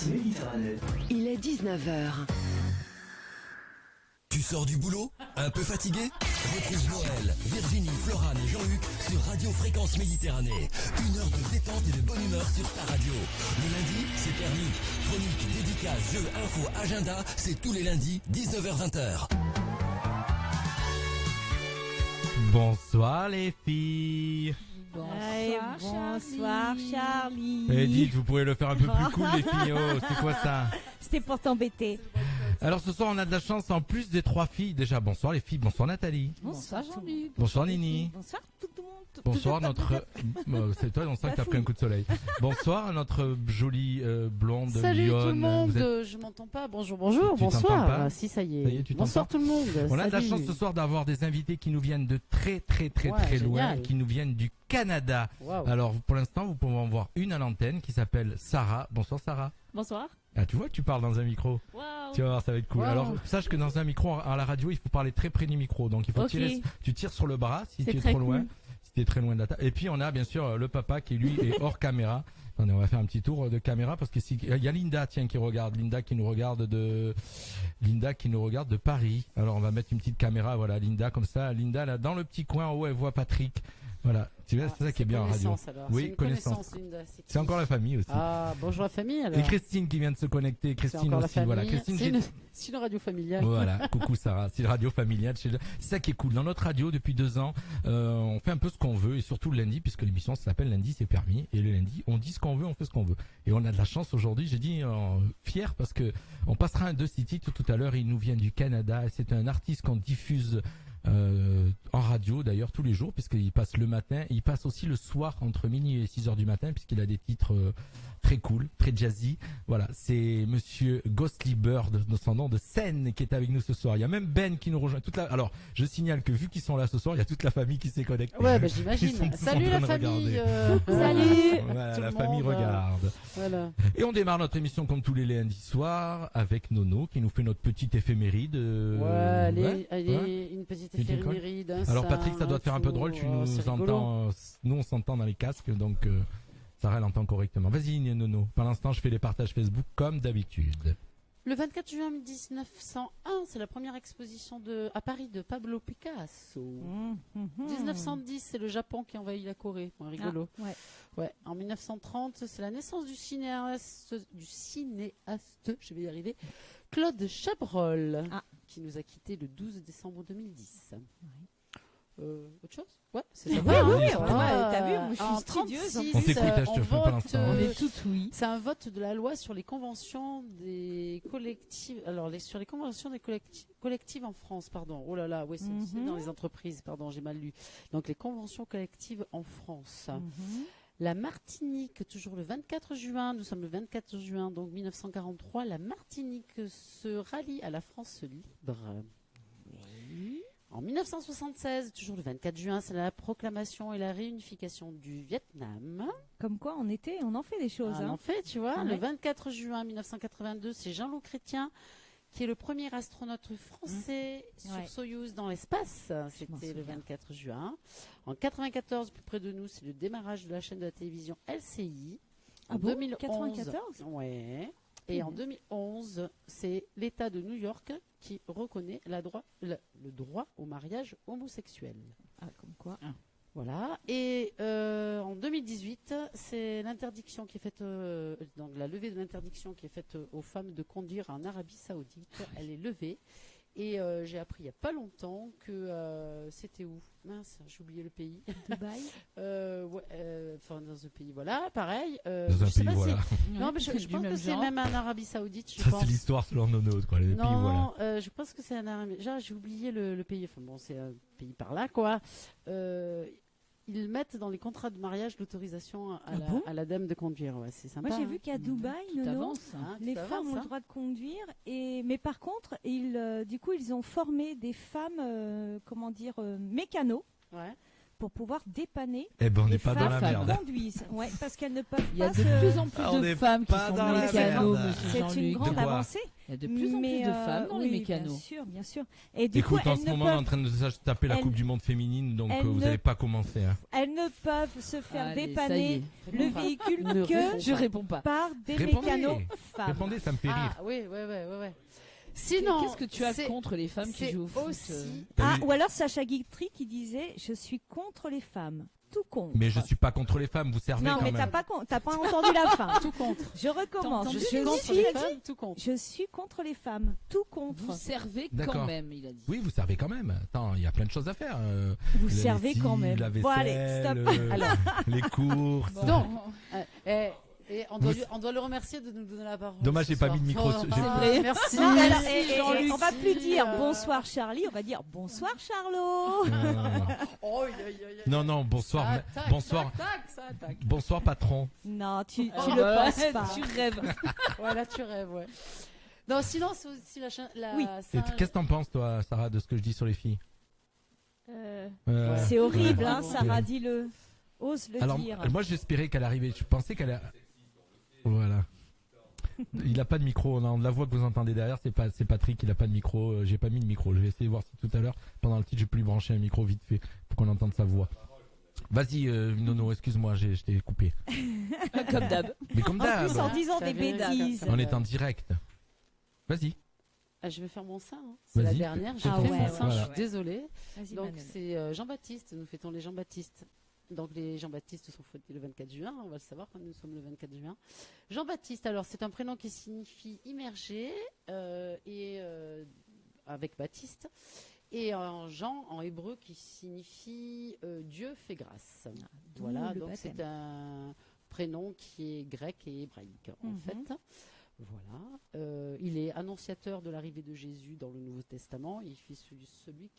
méditerranéenne. Il est 19h. Tu sors du boulot? Un peu fatigué? Retrouve Noël, Virginie, Florane et Jean-Luc sur Radio Fréquence Méditerranée. 1 heure de détente et de bonne humeur sur ta radio. Le lundi, c'est permis. Chronique, dédicace, jeux, infos, agenda, c'est tous les lundis, 19h-20h. Bonsoir les filles. Bonsoir Charlie. Et dites, vous pouvez le faire un peu plus cool les filles. Oh, c'est quoi ça? C'était pour t'embêter. Alors ce soir on a de la chance en plus des 3 filles. Déjà bonsoir les filles, bonsoir Nathalie. Bonsoir Jean-Luc. Bonsoir Nini. Bonsoir tout le monde. Bonsoir notre... c'est toi, on sent que t'as pris un coup de soleil. Bonsoir notre jolie blonde Salut lionne. tout le monde, Vous êtes- je m'entends pas. Bonjour, Tu t'entends bonsoir. pas Si, ça y est. Ça y est, tu Bonsoir tout le monde. On a de la Salut. chance ce soir d'avoir des invités qui nous viennent de très loin, génial. qui nous viennent du Canada. Waouh. Alors pour l'instant vous pouvez en voir une à l'antenne qui s'appelle Sarah. Bonsoir Sarah. Bonsoir. Ah, tu vois que tu parles dans un micro. Waouh. Tu vas voir, ça va être cool. Wow. Alors, sache que dans un micro, à la radio, il faut parler très près du micro. Donc, il faut Ok. tu tires sur le bras si C'est tu es très trop loin. cool. Si tu es très loin de la table. Et puis, on a bien sûr le papa qui, lui, est hors caméra. Attendez, on va faire un petit tour de caméra parce que il y a Linda, tiens, qui regarde. Linda qui nous regarde de Paris. Alors, on va mettre une petite caméra. Voilà, Linda, comme ça. Linda, là, dans le petit coin en haut, elle voit Patrick. Voilà. Tu vois, c'est ça qui est bien en radio. Alors. Oui, C'est une connaissance. Linda, qui C'est encore la famille aussi. Ah, bonjour la famille alors. Et Christine qui vient de se connecter. C'est Christine encore la aussi. famille. Voilà. Christine, C'est une radio familiale. Voilà, coucou Sarah, c'est le radio familial. C'est ça qui est cool. Dans notre radio, depuis 2 ans, on fait un peu ce qu'on veut, et surtout le lundi, puisque l'émission s'appelle Lundi, c'est permis. Et le lundi, on dit ce qu'on veut, on fait ce qu'on veut. Et on a de la chance aujourd'hui, j'ai dit fier, parce que on passera un de ces titres tout à l'heure. Il nous vient du Canada. C'est un artiste qu'on diffuse en radio d'ailleurs tous les jours, puisqu'il passe le matin, il passe aussi le soir entre minuit et 6h du matin, puisqu'il a des titres très cool, très jazzy. Voilà, c'est monsieur Ghostly Bird, de son nom de scène, qui est avec nous ce soir. Il y a même Ben qui nous rejoint. Alors, je signale que vu qu'ils sont là ce soir, il y a toute la famille qui s'est connectée. Ouais, bah, Ils sont j'imagine. tous en Salut train la de famille. Salut. Voilà, Tout la le famille monde, regarde. Voilà. Et on démarre notre émission comme tous les lundis soirs avec Nono qui nous fait notre petite éphéméride. Allez, une petite Tu dis quoi éphéméride. Alors Patrick, ça doit te faire un peu drôle, tu nous entends, nous on s'entend dans les casques, donc Sarah elle entend correctement. Vas-y Nono, pour l'instant je fais les partages Facebook comme d'habitude. Le 24 juin 1901, c'est la première exposition à Paris de Pablo Picasso. 1910, c'est le Japon qui envahit la Corée. Bon, rigolo. Ah, ouais. Ouais. En 1930, c'est la naissance du cinéaste, je vais y arriver, Claude Chabrol, qui nous a quittés le 12 décembre 2010. Autre chose? Ouais, c'est ça. Oui, Ah, t'as vu, moi, je suis en studieuse. 36, On t'écoute, je te fais pas l'instant. On est tout oui. c'est un vote de la loi sur les conventions des collectives. Alors, sur les conventions des collectives en France, pardon. Oh là là, oui, c'est dans les entreprises, pardon, j'ai mal lu. Donc, les conventions collectives en France. La Martinique, toujours le 24 juin, nous sommes le 24 juin, donc 1943, la Martinique se rallie à la France libre. En 1976, toujours le 24 juin, c'est la proclamation et la réunification du Vietnam. Comme quoi, en été, on en fait des choses. En fait, tu vois, Ouais. le 24 juin 1982, c'est Jean-Loup Chrétien qui est le premier astronaute français sur Soyouz dans l'espace. C'était le 24 juin. En 94, plus près de nous, c'est le démarrage de la chaîne de la télévision LCI. En 2011, 94 ouais. Et en 2011, c'est l'État de New York qui reconnaît le droit au mariage homosexuel. Ah, comme quoi. Voilà. Et en 2018, c'est l'interdiction qui est faite, donc la levée de l'interdiction qui est faite aux femmes de conduire en Arabie Saoudite. Elle est levée. Et j'ai appris il n'y a pas longtemps que c'était où? Mince, j'ai oublié le pays. Dubaï. Enfin, dans ce pays, voilà, pareil. Dans un je sais pays, pas voilà. non, mais je pense que c'est même en Arabie Saoudite. Je Ça pense. c'est l'histoire selon Nono, quoi. Les pays, Non, voilà. je pense que c'est un Arabie. Genre, j'ai oublié le pays. Enfin bon, c'est un pays par là, quoi. Ils mettent dans les contrats de mariage l'autorisation à la dame de conduire. Ouais, c'est sympa. Moi, j'ai vu qu'à Dubaï, Nono, les femmes ont le droit de conduire. Mais par contre, du coup, ils ont formé des femmes, mécanos. Ouais. pour pouvoir dépanner Eh ben, on les n'est pas dans femmes la qui merde. conduisent. Ouais, parce qu'elles ne peuvent Il y a pas de plus en On plus est de femmes qui pas sont dans la mécanos, merde. monsieur C'est une Jean-Luc. grande quoi avancée. Il y a de plus en plus Mais, de femmes dans les oui, mécanos. Bien sûr. Et du coup, Écoute, en elles ce ne moment, on est en peuvent, train de se taper la elles- Coupe du Monde féminine, donc elles vous ne- n'allez pas commencer. Hein. elles ne peuvent se faire Allez, ça y dépanner est. le Réponds pas. véhicule Ne réponds que pas. Je réponds pas. par des Répondez. mécanos femmes. Répondez, ça me fait rire. Ah oui. Sinon, Qu'est-ce que tu as c'est- contre les femmes qui c'est jouent au foot aussi. Ah, ou alors Sacha Guitry qui disait « Je suis contre les femmes ». Tout contre. Mais je suis pas contre les femmes, vous servez Non, quand mais même. t'as pas entendu la fin. Tout contre. Je recommence. Je Je suis contre suis, les femmes, tout contre. je suis contre les femmes. Tout contre. Vous servez D'accord. quand même, il a dit. Oui, vous servez quand même. Attends, il y a plein de choses à faire. Vous La servez lessive, quand même. La vaisselle, Bon, allez, stop. Alors. les courses. Donc, et on doit le remercier de nous donner la parole. Dommage, ce j'ai pas soir. mis de micro. Oh, J'ai- ah, Merci. Non, mais alors, Jean-Luc. on va plus dire Euh, bonsoir Charlie, on va dire bonsoir Charlot. Oh, Non, bonsoir. Tac, Bonsoir. tac, ça attaque. Bonsoir, patron. Non, tu Oh, le ouais, penses pas. Tu rêves. Ouais, là, tu rêves, ouais. Non, sinon, c'est aussi la Oui. Et qu'est-ce que t'en penses, toi, Sarah, de ce que je dis sur les filles C'est horrible, Ouais. hein, Sarah, dis-le. Ose le Alors, dire. moi, j'espérais qu'elle arrivait. Je pensais qu'elle a. Voilà. Il a pas de micro. On la voix que vous entendez derrière, c'est Patrick. Il a pas de micro. J'ai pas mis de micro. Je vais essayer de voir si tout à l'heure, pendant le titre, je peux lui brancher un micro vite fait pour qu'on entende sa voix. Vas-y, Nono, excuse-moi, je t'ai coupé. Comme d'hab. Mais comme En plus, en d'hab, disant Ça des vient bêtises. on est en direct. Vas-y. Ah, je vais faire mon sein. Hein. C'est la Vas-y. dernière. J'ai Ah fait ouais, mon sein. voilà. Je suis désolée. Vas-y, Donc Manuel. c'est Jean-Baptiste. Nous fêtons les Jean-Baptiste. Donc les Jean-Baptiste sont fêtés le 24 juin. On va le savoir quand nous sommes le 24 juin. Jean-Baptiste. Alors c'est un prénom qui signifie immergé avec Baptiste. Et en Jean, en hébreu, qui signifie Dieu fait grâce. d'où Voilà. le Donc baptême. c'est un prénom qui est grec et hébraïque en Mhm. fait. Voilà. Il est annonciateur de l'arrivée de Jésus dans le Nouveau Testament. Il fut celui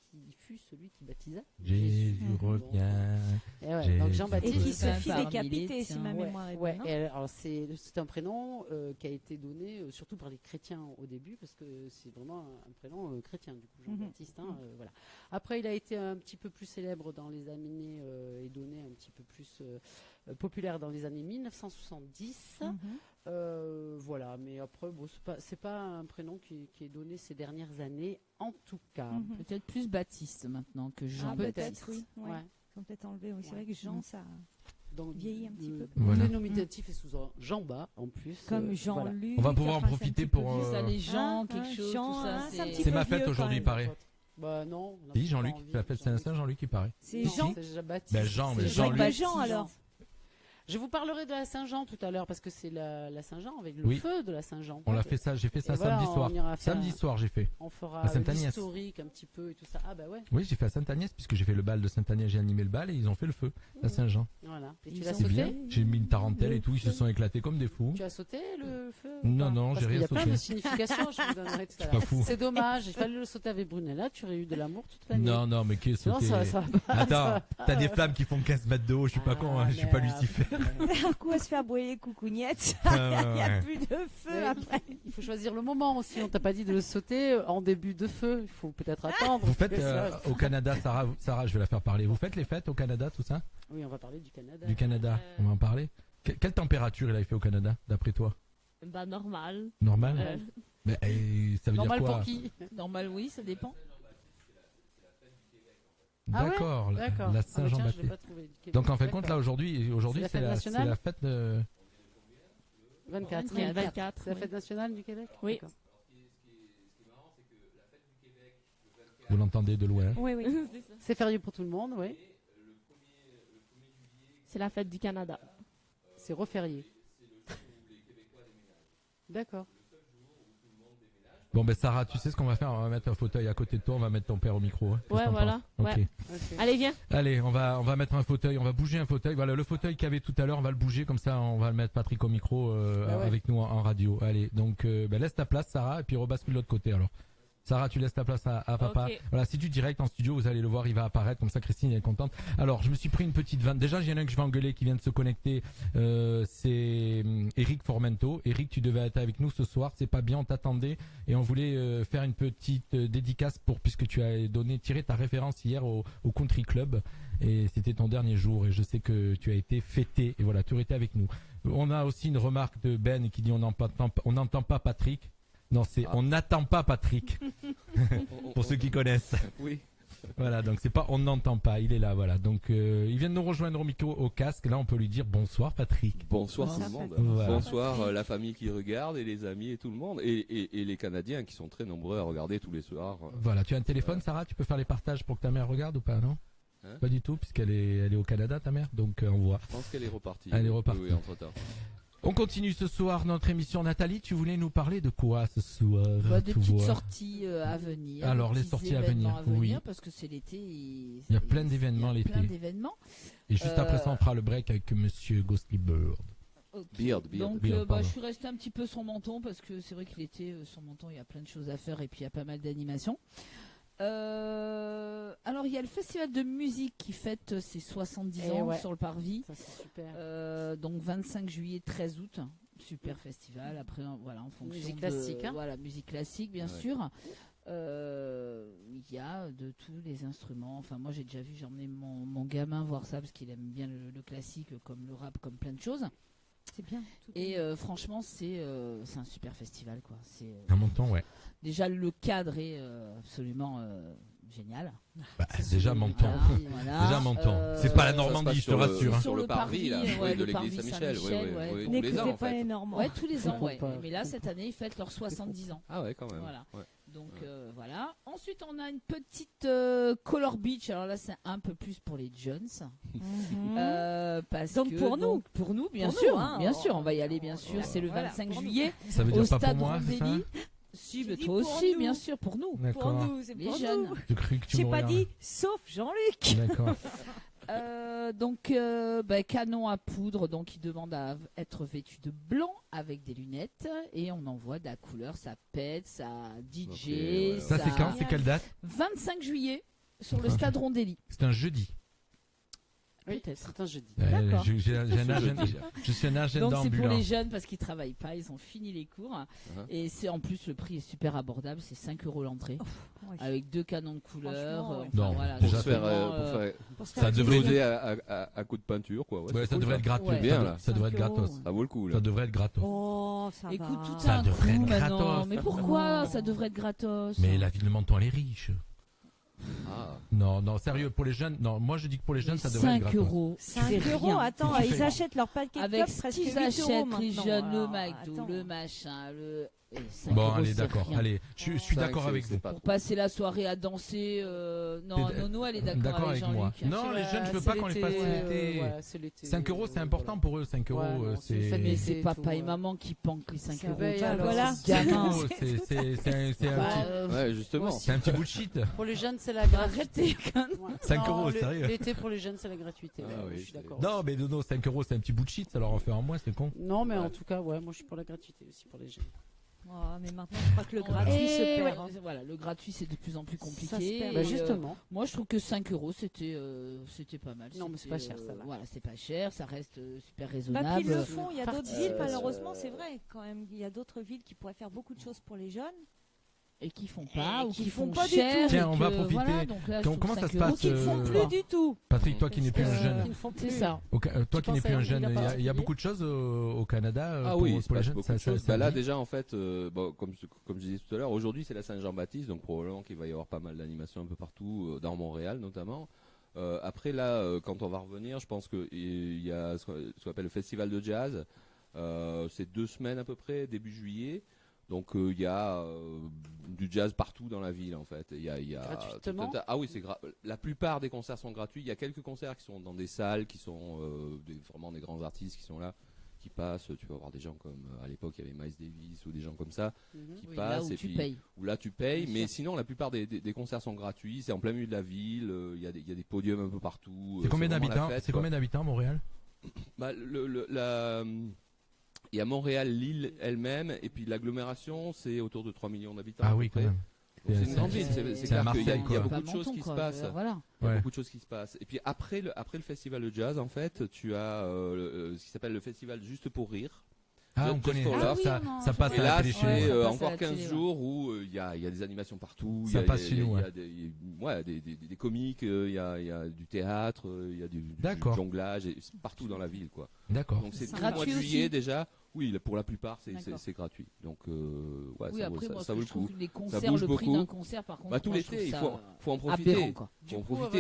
qui baptisa. Jésus Mhm. revient. Et ouais, Jésus. donc Et Jean-Baptiste. qui se fit Parmi décapiter, les si tiens. ma Ouais, mémoire est ouais. bonne. Et alors c'est un prénom qui a été donné surtout par les chrétiens au début parce que c'est vraiment un prénom chrétien du coup Jean-Baptiste. Hein, voilà. Après il a été un petit peu plus célèbre dans les années et donné un petit peu plus populaire dans les années 1970. Mhm. Voilà, mais après bon, c'est pas un prénom qui est donné ces dernières années en tout cas. Mhm. Peut-être plus Baptiste maintenant que Ah, Jean-Baptiste. peut-être, oui. Ouais. Ouais. Ils ont peut-être enlevé. Oui, c'est Ouais. vrai que Jean, ça. Donc, Vieillit un petit peu. Voilà. Le nominatif est sous un Jean-Bas en plus. Comme voilà. Jean-Luc. On va pouvoir en enfin, c'est un profiter petit peu pour, vieux. Ça, les gens, Hein, quelque chose, Jean, tout ça. hein, c'est un petit C'est peu ma fête vieux, aujourd'hui, il quand paraît. Bah non. on a Si, pas Jean-Luc, envie, la fête Saint-Jean-Luc, il paraît. C'est Non, Jean. c'est Jean-Baptiste. Ben, Jean, mais C'est Jean-Luc. Jean-Luc. Jean, alors. Je vous parlerai de la Saint-Jean tout à l'heure parce que c'est la Saint-Jean avec le Oui. feu de la Saint-Jean. On l'a fait ça, j'ai fait ça Et voilà, samedi soir. on ira faire Samedi un- soir, j'ai fait. On fera À Sainte-Agnès. l'historique un petit peu et tout ça. Ah bah ouais, Oui, j'ai fait à Sainte-Agnès, puisque j'ai fait le bal de Sainte-Agnès, j'ai animé le bal et ils ont fait le feu à Saint-Jean. voilà. Et tu Ils l'as ont C'est sauté bien. J'ai mis une tarentelle et tout, ils se sont éclatés comme des fous. Tu as sauté le feu Non, ou pas non, Parce j'ai qu'il y rien a plein sauté. de significations, je vous donnerai tout à Je suis l'heure. pas fou. C'est dommage, il fallait le sauter avec Brunella, tu aurais eu de l'amour toute l'année. Non, non, mais qui est Sinon, sauté ça va pas. Attends, t'as des flammes qui font 15 mètres de haut, je suis pas con, hein, je suis pas Lucifer. Un coup à se faire brûler les coucougnettes. Ah, Il n'y a ouais. plus de feu Mais après. il faut choisir le moment aussi. On t'a pas dit de le sauter en début de feu. Il faut peut-être attendre. Vous faites Que ça- au Canada, Sarah, je vais la faire parler. Vous faites les fêtes au Canada, tout ça? Oui, on va parler du Canada. Du Canada, on va en parler. Quelle température il avait fait au Canada, d'après toi? Bah normal. Normal? Euh, Mais ça veut Normal dire quoi? pour qui Normal, oui, ça dépend. Ah ouais D'accord, D'accord. la Ah bah tiens, je l'ai Saint-Jean-Baptiste. pas trouvé. Du Québec. Donc en fin de compte, là D'accord. aujourd'hui C'est la c'est fête la nationale fête de... 24. il y a 24. C'est la oui. fête nationale du Québec. Oui. D'accord. Vous l'entendez de loin. Oui, oui. C'est férié pour tout le monde, oui. C'est la fête du Canada. C'est reférié. D'accord. Bon ben Sarah, tu sais ce qu'on va faire? On va mettre un fauteuil à côté de toi, on va mettre ton père au micro. Hein. Qu'est-ce Ouais, que t'en voilà. penses? Ouais. Ok. Ok. Allez, viens. Allez, on va mettre un fauteuil, on va bouger un fauteuil. Voilà, le fauteuil qu'il y avait tout à l'heure, on va le bouger comme ça, on va le mettre Patrick au micro Ah ouais. avec nous en radio. Allez, donc laisse ta place Sarah et puis rebascule de l'autre côté alors. Sarah, tu laisses ta place à papa. Ok. Voilà, c'est du direct en studio, vous allez le voir, il va apparaître, comme ça Christine elle est contente. Alors, je me suis pris une petite vanne. Déjà, il y en a un que je vais engueuler qui vient de se connecter, c'est Eric Formento. Eric, tu devais être avec nous ce soir, c'est pas bien, on t'attendait et on voulait faire une petite dédicace puisque tu as tiré ta référence hier au Country Club et c'était ton dernier jour et je sais que tu as été fêté et voilà, tu aurais été avec nous. On a aussi une remarque de Ben qui dit on n'entend pas Patrick. Non, c'est on n'attend pas Patrick. Pour ceux qui connaissent. Oui. Voilà, donc c'est pas on n'entend pas, il est là, voilà. Donc il vient de nous rejoindre au micro, au casque. Là, on peut lui dire bonsoir Patrick. Bonsoir tout le monde. Voilà. Bonsoir la famille qui regarde et les amis et tout le monde et les Canadiens qui sont très nombreux à regarder tous les soirs. Voilà, tu as un téléphone, Sarah, tu peux faire les partages pour que ta mère regarde ou pas, non? Hein? Pas du tout, puisqu'elle est au Canada, ta mère, donc on voit. Je pense qu'elle est repartie. Elle est repartie. Oui, entre-temps. On continue ce soir notre émission. Nathalie, tu voulais nous parler de quoi ce soir? Des petites sorties à venir. Alors, des les petits sorties à événements venir, oui. parce que c'est l'été. Il y a plein d'événements l'été. Plein d'événements. Et juste après ça, on fera le break avec Monsieur Ghostly Bird. Okay. Beard. Donc, Beard, je suis restée un petit peu sur Menton parce que c'est vrai que l'été, sur Menton, il y a plein de choses à faire et puis il y a pas mal d'animations. Alors, il y a le festival de musique qui fête ses 70 ans sur le Parvis. Ça, c'est super. Donc, 25 juillet, 13 août. Super festival. Après, voilà, en fonction musique classique, hein. Voilà, musique classique, bien sûr. Il y a de tous les instruments. Enfin, moi, j'ai déjà vu, j'ai emmené mon gamin voir ça parce qu'il aime bien le classique, comme le rap, comme plein de choses. C'est bien. Et franchement, c'est un super festival, quoi. C'est À Menton, ouais. déjà le cadre est absolument génial. Bah, déjà Menton. Voilà. Déjà Menton. C'est pas la Normandie, je te rassure. Hein. Sur le parvis, là, ouais, de le l'église parvis Saint-Michel. Saint-Michel, Oui, N'écoutez tous les ans, en pas fait. les Normands. Ouais, tous les ans, ouais. Pas. Mais là, cette année, ils fêtent leurs 70 ans. Ah ouais, quand même. Voilà. Ouais. Donc voilà. Ensuite, on a une petite Color Beach. Alors là, c'est un peu plus pour les jeunes. Parce Donc que, pour nous. Pour nous, bien Pour sûr. nous, hein. Bien sûr, on va y aller, bien sûr. C'est le Voilà, 25 pour nous. juillet. Ça veut Au dire pas pour stade moi, c'est ça? Rondélie. Si, J'ai mais dit toi pour aussi, nous. bien sûr, pour nous. Pour D'accord. nous, c'est Les pour jeunes. nous. J'ai cru que tu J'ai m'aurais pas dit sauf Jean-Luc. D'accord. Donc, canon à poudre, donc il demande à être vêtu de blanc avec des lunettes et on envoie de la couleur, ça pète, ça DJ. Ok, ouais. Ça, c'est quand? C'est quelle date? 25 juillet sur le stade Rondélie. C'est un jeudi. Oui, Peut-être. c'est un jeudi. D'accord. J'ai un agenda. Je suis un agenda Donc c'est pour ambulant. les jeunes parce qu'ils travaillent pas, ils ont fini les cours et c'est en plus le prix est super abordable, c'est 5 € l'entrée Ouais. avec 2 canons de couleur. Franchement, ouais. Non, voilà, Pour déjà, se c'est faire, vraiment, Pour se Ça faire devrait exploser à coup de peinture, quoi. Ouais, c'est ça cool, devrait être gratuit. Ouais. Bien, là. Ça devrait être 5 €. gratos. Ça vaut le coup, là. Ça devrait être gratos. Oh, ça Écoute, va. tout Ça a un devrait coût être maintenant. gratos. Mais pourquoi Non. ça devrait être gratos? Mais la ville de Menton, elle est riche. Ah. Non, non, sérieux, pour les jeunes, non, moi je dis que pour les jeunes, ça devrait être 5 gratos. €. 5 c'est €, rien. attends, Tu ils fais- achètent leur paquet de Avec clopes ce presque qu'ils 8 € achètent, les maintenant. jeunes, le Alors, McDo, attends. le machin, le. Et 5 Bon, €, allez, c'est d'accord. rien. Allez, je suis d'accord Cinq, avec c'est vous. pas Pour trop. passer la soirée à danser. Non, T'es- Nono, elle est D'accord d'accord avec avec moi. Jean-Luc. Non, les jeunes, je veux c'est pas qu'on les l'été, fasse l'été. voilà, c'est l'été. 5 € c'est important pour eux, 5 €. Ouais, non, c'est une fête c'est. Mais Et c'est tout, papa et ouais. maman qui pankent les 5 Ça €. veille, Tiens, alors, voilà. c'est Gamin. 5 €, c'est un Bah, petit. Ouais, justement. Aussi. C'est un petit bullshit. Pour les jeunes, c'est la gratuité. Arrêtez. Ouais. 5 Non, €, sérieux. L'été pour les jeunes, c'est la gratuité. Ah ouais, oui, je suis c'est- d'accord. Non, mais non, 5 €, c'est un petit bullshit, ça leur en fait en moins, c'est con. Non, mais en tout cas, ouais, moi je suis pour la gratuité aussi pour les jeunes. Oh, mais maintenant, je crois que le gratuit se Et perd. ouais, voilà, le gratuit c'est de plus en plus Ça se compliqué. perd. Et, Bah, justement. moi je trouve que 5 € c'était pas mal. Non, mais c'est C'était, pas cher, ça va. Voilà, c'est pas cher, ça reste super Bah, puis raisonnable. ils le font, il y a d'autres Parti, villes, malheureusement, c'est vrai, quand même. Il y a d'autres villes qui pourraient faire beaucoup de choses pour les jeunes. Et qui font pas, Et ou qui qui font font pas du cher. tout. Tiens, et on va que, profiter. voilà, donc là, je trouve Comment ça 5 se € passe, Ou qui ne font plus du tout. Patrick, toi qui n'es plus un Ils jeune. ne font C'est plus. ça. Toi qui n'es penses plus à un un jeune, méga il y a particulier beaucoup de choses au Canada Ah pour, oui, il se pour les passe jeunes. beaucoup de choses. ça Là, dit. déjà, en fait, bon, comme je disais tout à l'heure, aujourd'hui, c'est la Saint-Jean-Baptiste, donc probablement qu'il va y avoir pas mal d'animations un peu partout, dans Montréal notamment. Après, là, quand on va revenir, je pense qu'il y a ce qu'on appelle le festival de jazz. C'est 2 semaines à peu près, début juillet. Donc il y a du jazz partout dans la ville en fait. Il y a Gratuitement tout un tas- Ah oui, la plupart des concerts sont gratuits. Il y a quelques concerts qui sont dans des salles, qui sont vraiment des grands artistes qui sont là, qui passent. Tu vas voir des gens comme à l'époque il y avait Miles Davis ou des gens comme ça qui Oui, là passent où et tu puis payes. où là tu payes. Bien Mais sûr. sinon la plupart des concerts sont gratuits. C'est en plein milieu de la ville. Il y a des podiums un peu partout. C'est combien vraiment la d'habitants fête, C'est quoi. combien d'habitants Montréal? Bah, il y a Montréal, l'île elle-même, et puis l'agglomération, c'est autour de 3 millions d'habitants. à Ah peu oui, quand près. même. C'est une grande ville. C'est clair qu'il y a quoi. beaucoup de choses qui se passent. Voilà. Il y a beaucoup de choses qui se passent. Et puis après le festival de jazz, en fait, tu as ce qui s'appelle le festival Juste pour rire. Ah, on connaît. Ça passe et à là, la télé chez nous. c'est encore 15 jours où il y a des animations partout. Ça passe chez nous. Il y a des comiques, il y a du théâtre, il y a du jonglage, et partout dans la ville, quoi. D'accord. Donc c'est tout le mois de juillet déjà. Oui, pour la plupart, c'est gratuit. Donc, oui, après, moi, ça vaut le coup. Les concerts, le prix d'un concert, par contre, tout l'été, il faut en profiter. Aberrant, quoi.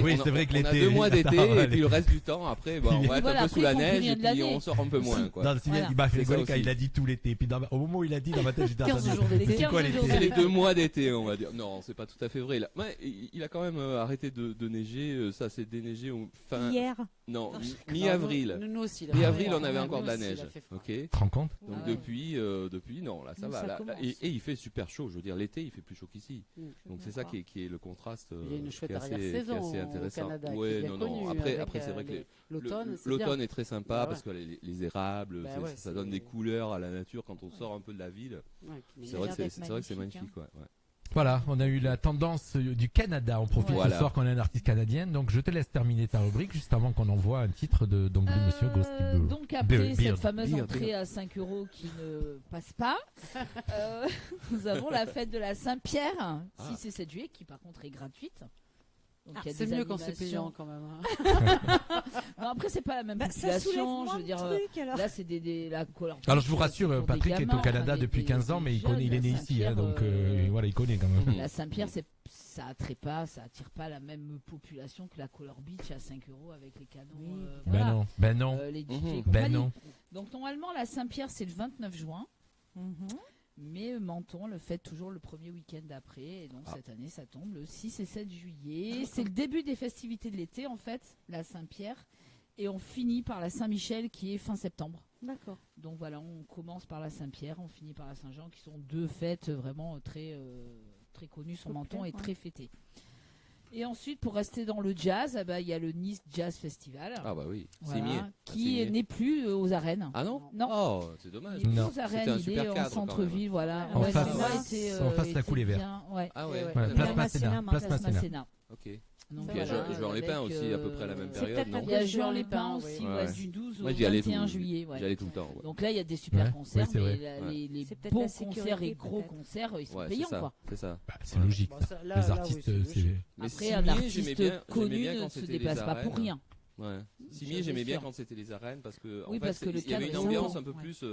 Oui, c'est vrai que l'été. On a 2 mois d'été, et puis le reste du temps, après, on va être un peu sous la neige, et puis on sort un peu moins, quoi. Non, il m'a fait rigoler quand il a dit tout l'été. Puis au moment où il a dit, dans ma tête, j'étais en train de dire, c'est quoi l'été? C'est les 2 mois d'été, on va dire. Non, c'est pas tout à fait vrai. Il a quand même arrêté de neiger. Ça s'est déneigé fin. Hier. Non, mi-avril. Nous aussi. Mi-avril, on avait encore de la neige. Ok. Tu te rends compte? Donc depuis, non, là, ça va. Et il fait super chaud. Je veux dire, l'été, il fait plus chaud qu'ici. Donc c'est ça qui est le contraste. Il y a une chouette qui est arrière-saison assez intéressant. au Canada. Ouais, non. Après, c'est vrai que l'automne est très sympa parce que les érables, ça donne des couleurs à la nature quand on sort un peu de la ville. C'est vrai que c'est magnifique. Voilà, on a eu la tendance du Canada. On profite ce soir qu'on a un artiste canadien. Donc je te laisse terminer ta rubrique juste avant qu'on envoie un titre de Monsieur Ghosty Beard. Donc après cette fameuse entrée à 5 € qui ne passe pas, nous avons la fête de la Saint-Pierre, 6 et 7 juillet, qui par contre est gratuite. C'est mieux quand c'est payant quand même. Non, après c'est pas la même population, je veux dire. Là c'est la couleur. Alors je vous rassure, Patrick est au Canada depuis 15 ans, mais il est né ici, donc voilà, il connaît quand même. La Saint-Pierre, ça attire pas la même population que la Color Beach à 5 € avec les canons. Ben non. Les DJ compagnie. Non. Donc normalement la Saint-Pierre c'est le 29 juin. Mais Menton le fait toujours le premier week-end d'après. Et donc cette année, ça tombe le 6 et 7 juillet. C'est le début des festivités de l'été, en fait, la Saint-Pierre. Et on finit par la Saint-Michel, qui est fin septembre. D'accord. Donc voilà, on commence par la Saint-Pierre, on finit par la Saint-Jean, qui sont 2 fêtes vraiment très connues sur Menton et très fêtées. Et ensuite, pour rester dans le jazz, il y a le Nice Jazz Festival. Ah bah oui, qui n'est plus aux arènes. Ah non? Non. Oh, c'est dommage. Il n'est plus aux arènes, il est en centre-ville, voilà. En face la coulée verte. Ah ouais. Place Masséna. Ok. Donc il y a Juan-les-Pins aussi à peu près à la même période, non? Il y a Juan-les-Pins aussi, du 12 au 21 juillet. J'y allais tout le temps. Donc là, il y a des super concerts, mais les beaux concerts et gros concerts, ils sont payants, quoi. C'est ça. C'est logique. Les artistes, c'est... Après, un artiste connu ne se déplace pas pour rien. Ouais. Simier, j'aimais bien quand c'était les arènes parce que il y avait une ambiance un peu plus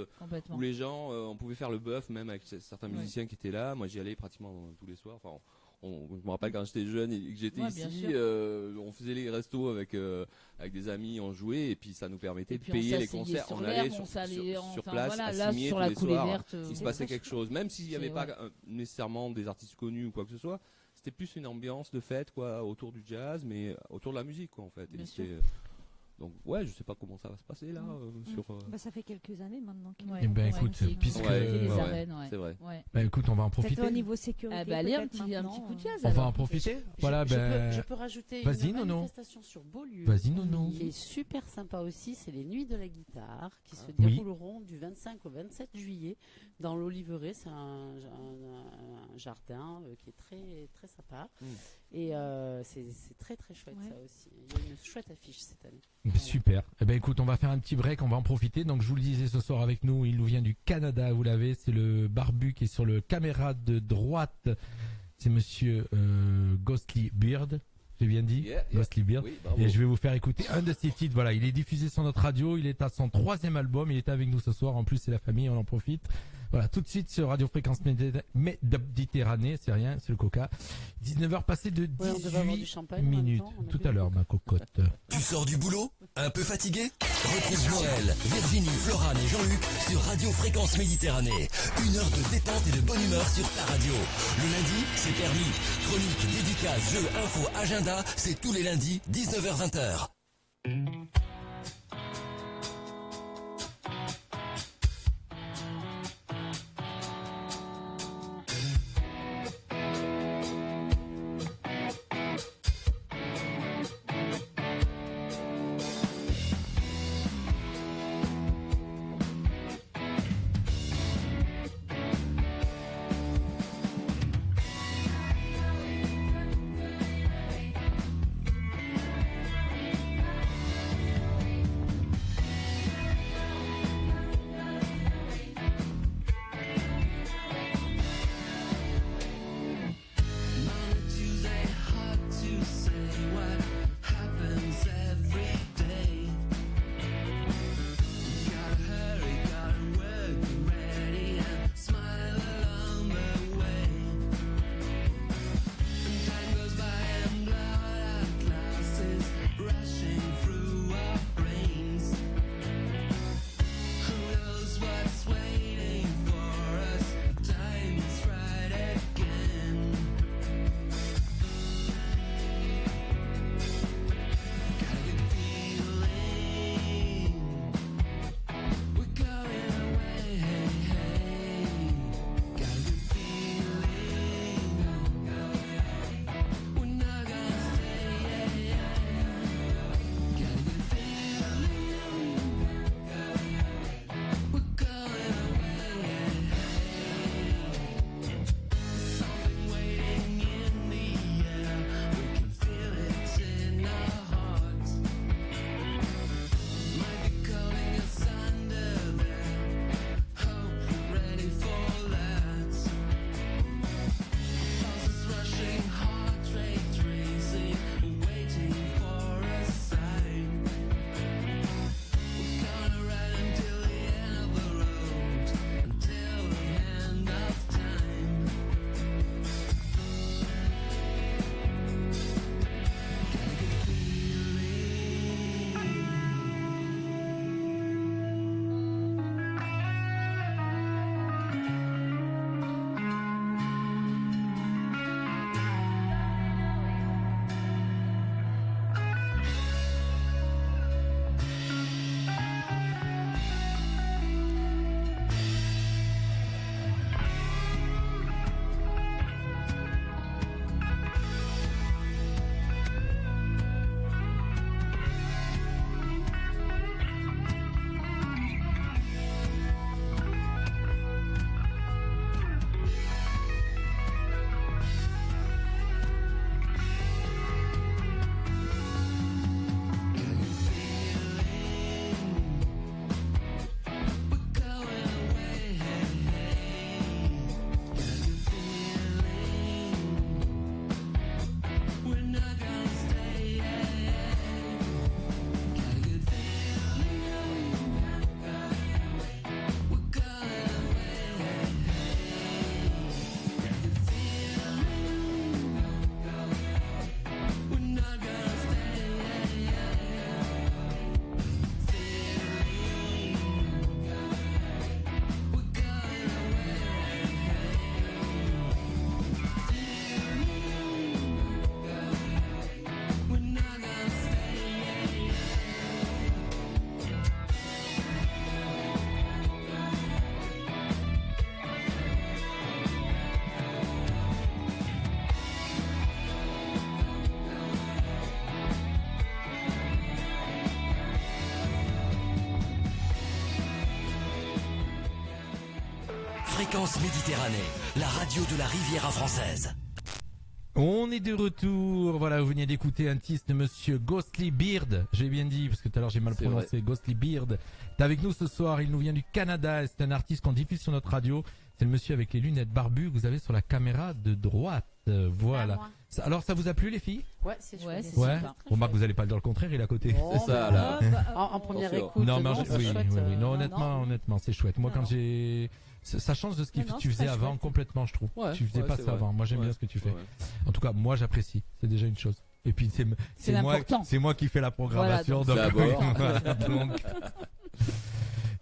où les gens, on pouvait faire le bœuf même avec certains musiciens qui étaient là. Moi, j'y allais pratiquement tous les soirs. Enfin, je me rappelle quand j'étais jeune et que j'étais ici, on faisait les restos avec des amis, on jouait et puis ça nous permettait de payer les concerts. On allait sur place, à Simier tous les soirs. Il se passait quelque chose, même s'il n'y avait pas nécessairement des artistes connus ou quoi que ce soit. C'était plus une ambiance de fête autour du jazz, mais autour de la musique quoi en fait. Donc je sais pas comment ça va se passer là ça fait quelques années maintenant. Écoute, puisque c'est vrai. Écoute, on va en profiter. Au niveau sécurité, allez un petit coup de jazz. On va en profiter. Voilà, je peux rajouter une manifestation sur Beaulieu. Vas-y, Nono. Qui est super sympa aussi, c'est les Nuits de la guitare qui se dérouleront du 25 au 27 juillet dans l'Oliveraie. C'est un jardin qui est très très sympa et c'est très très chouette ça aussi. Il y a une chouette affiche cette année. Super. Écoute, on va faire un petit break, on va en profiter. Donc je vous le disais ce soir avec nous, il nous vient du Canada, vous l'avez, c'est le barbu qui est sur le caméra de droite. C'est Monsieur Ghosty Beard. J'ai bien dit, Ghosty Beard. Oui, et je vais vous faire écouter un de ses titres. Voilà, il est diffusé sur notre radio, il est à son 3e album, il est avec nous ce soir. En plus, c'est la famille, on en profite. Voilà, tout de suite sur Radio Fréquence Méditerranée, c'est rien, c'est le coca. 19h passées de 18 minutes. Tout à l'heure, ma cocotte. Tu sors du boulot? Un peu fatigué? Retrouve Noël, Virginie, Florane et Jean-Luc sur Radio Fréquence Méditerranée. 1 heure de détente et de bonne humeur sur ta radio. Le lundi, c'est permis. Chronique, dédicace, jeux, infos, agenda, c'est tous les lundis, 19h-20h. Fréquence Méditerranée, la radio de la Riviera française. On est de retour. Voilà, vous venez d'écouter un titre de Monsieur Ghostly Beard. J'ai bien dit, parce que tout à l'heure j'ai mal prononcé. Ghostly Beard. T'es avec nous ce soir. Il nous vient du Canada. C'est un artiste qu'on diffuse sur notre radio. C'est le monsieur avec les lunettes barbues que vous avez sur la caméra de droite. Voilà. Alors, ça vous a plu, les filles? Ouais, c'est chouette. Ouais. Remarque, vous allez pas le dire le contraire, il est à côté. C'est ça, là. En première écoute. Non, mais c'est oui, chouette, oui, oui. Non, honnêtement, c'est chouette. Moi, quand j'ai, ça change de ce que tu faisais avant chouette. complètement, je trouve. Ouais, Tu faisais pas ça vrai. avant. Moi, j'aime bien ce que tu fais. En tout cas, moi, j'apprécie. C'est déjà une chose. Et puis, c'est moi qui fais la programmation. Voilà, donc Voilà, donc.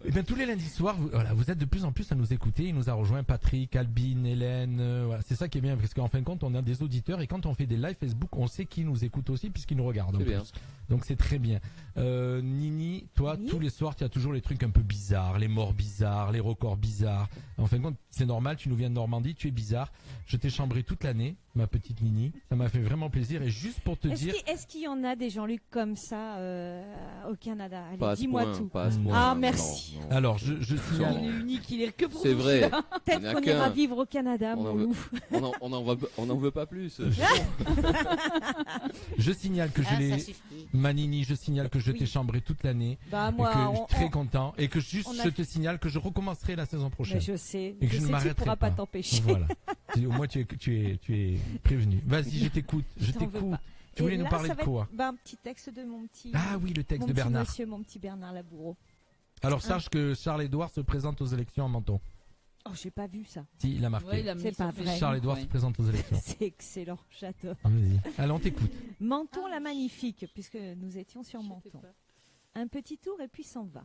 Eh bien, tous les lundis soirs, vous êtes de plus en plus à nous écouter. Il nous a rejoint Patrick, Albine, Hélène. Voilà, c'est ça qui est bien, parce qu'en fin de compte, on a des auditeurs et quand on fait des lives Facebook, on sait qui nous écoute aussi puisqu'ils nous regardent. C'est bien. Donc c'est très bien. Nini, toi, tous les soirs, tu as toujours les trucs un peu bizarres, les morts bizarres, les records bizarres. En fin de compte, c'est normal. Tu nous viens de Normandie, tu es bizarre. Je t'ai chambré toute l'année, ma petite Nini. Ça m'a fait vraiment plaisir. Et juste pour te dire, Est-ce qu'il y en a des Jean-Luc comme ça au Canada? Pas à Allez, ce dis-moi point, tout. pas à ce point, Ah, non, merci. non. alors je signale. Il est unique, il est que pour C'est nous, vrai. celui-là. Peut-être Il y en a qu'on qu'un. ira vivre au Canada, On mon en veut- loup. On en veut pas plus. Je signale que je l'ai, ma Nini, je signale que je t'ai chambré toute l'année. Bah, Et moi, que je suis très content. Et que juste, on a je te signale que je recommencerai la saison prochaine. Mais je sais. Et que je ne sais que tu m'arrêterai pourras pas t'empêcher. Voilà. Au moins, tu es prévenu. Vas-y, je t'écoute. Je t'en veux t'écoute. pas. Tu Et voulais nous là, parler ça de va quoi? être, un petit texte de mon petit. Ah oui, le texte mon de petit Bernard. monsieur, mon petit Bernard Laboureau. Alors, sache que Charles-Édouard se présente aux élections en Menton. Oh, j'ai pas vu ça. Si, il a marqué. Ouais, il a mis C'est sur pas Facebook, vrai. Charles-Édouard se présente aux élections. C'est excellent, j'adore. Vas-y. Allons, on t'écoute. Menton la magnifique, puisque nous étions sur Menton. Un petit tour et puis s'en va.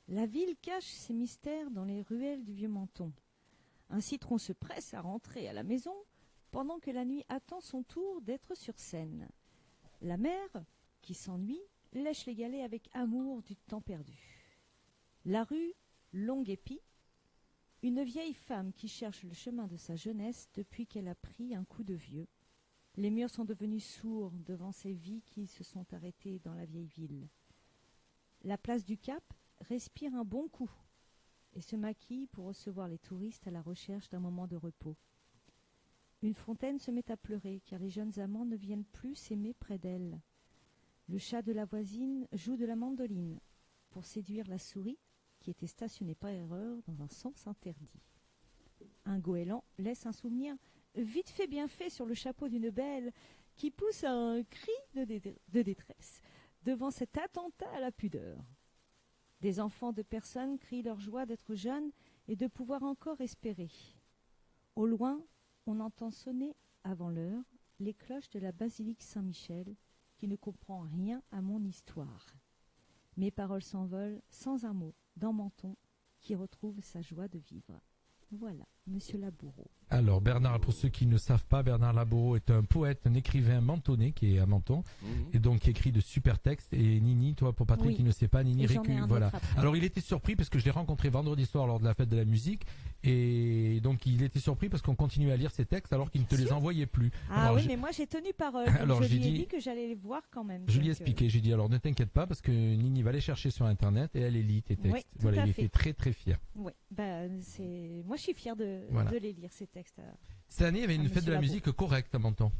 La ville cache ses mystères dans les ruelles du vieux Menton. Un citron se presse à rentrer à la maison pendant que la nuit attend son tour d'être sur scène. La mère, qui s'ennuie, lèche les galets avec amour du temps perdu. La rue, longue et pie, une vieille femme qui cherche le chemin de sa jeunesse depuis qu'elle a pris un coup de vieux. Les murs sont devenus sourds devant ces vies qui se sont arrêtées dans la vieille ville. La place du Cap respire un bon coup et se maquille pour recevoir les touristes à la recherche d'un moment de repos. Une fontaine se met à pleurer car les jeunes amants ne viennent plus s'aimer près d'elle. Le chat de la voisine joue de la mandoline pour séduire la souris qui était stationnée par erreur dans un sens interdit. Un goéland laisse un souvenir vite fait bien fait sur le chapeau d'une belle qui pousse un cri de détresse devant cet attentat à la pudeur. Des enfants de personnes crient leur joie d'être jeunes et de pouvoir encore espérer. Au loin, on entend sonner, avant l'heure, les cloches de la basilique Saint-Michel, qui ne comprend rien à mon histoire. Mes paroles s'envolent sans un mot dans Menton, qui retrouve sa joie de vivre. Voilà, monsieur Laboureau. Alors, Bernard, pour ceux qui ne savent pas, Bernard Laboureau est un poète, un écrivain mentonné qui est à Menton, et donc qui écrit de super textes. Et Nini, toi, pour Patrick qui ne sait pas, Nini Récu, voilà. Alors, il était surpris parce que je l'ai rencontré vendredi soir lors de la fête de la musique, et donc il était surpris parce qu'on continuait à lire ses textes alors qu'il ne te les envoyait plus. Ah alors, oui, mais moi j'ai tenu parole. Alors, je lui ai j'ai dit que j'allais les voir quand même. Je lui ai expliqué, j'ai dit alors ne t'inquiète pas parce que Nini va les chercher sur internet et elle les lit tes textes. Oui, voilà, il était très très fier. Oui, moi je suis fière de les lire ces textes. Cette année, il y avait une fête de la musique correcte à Menton.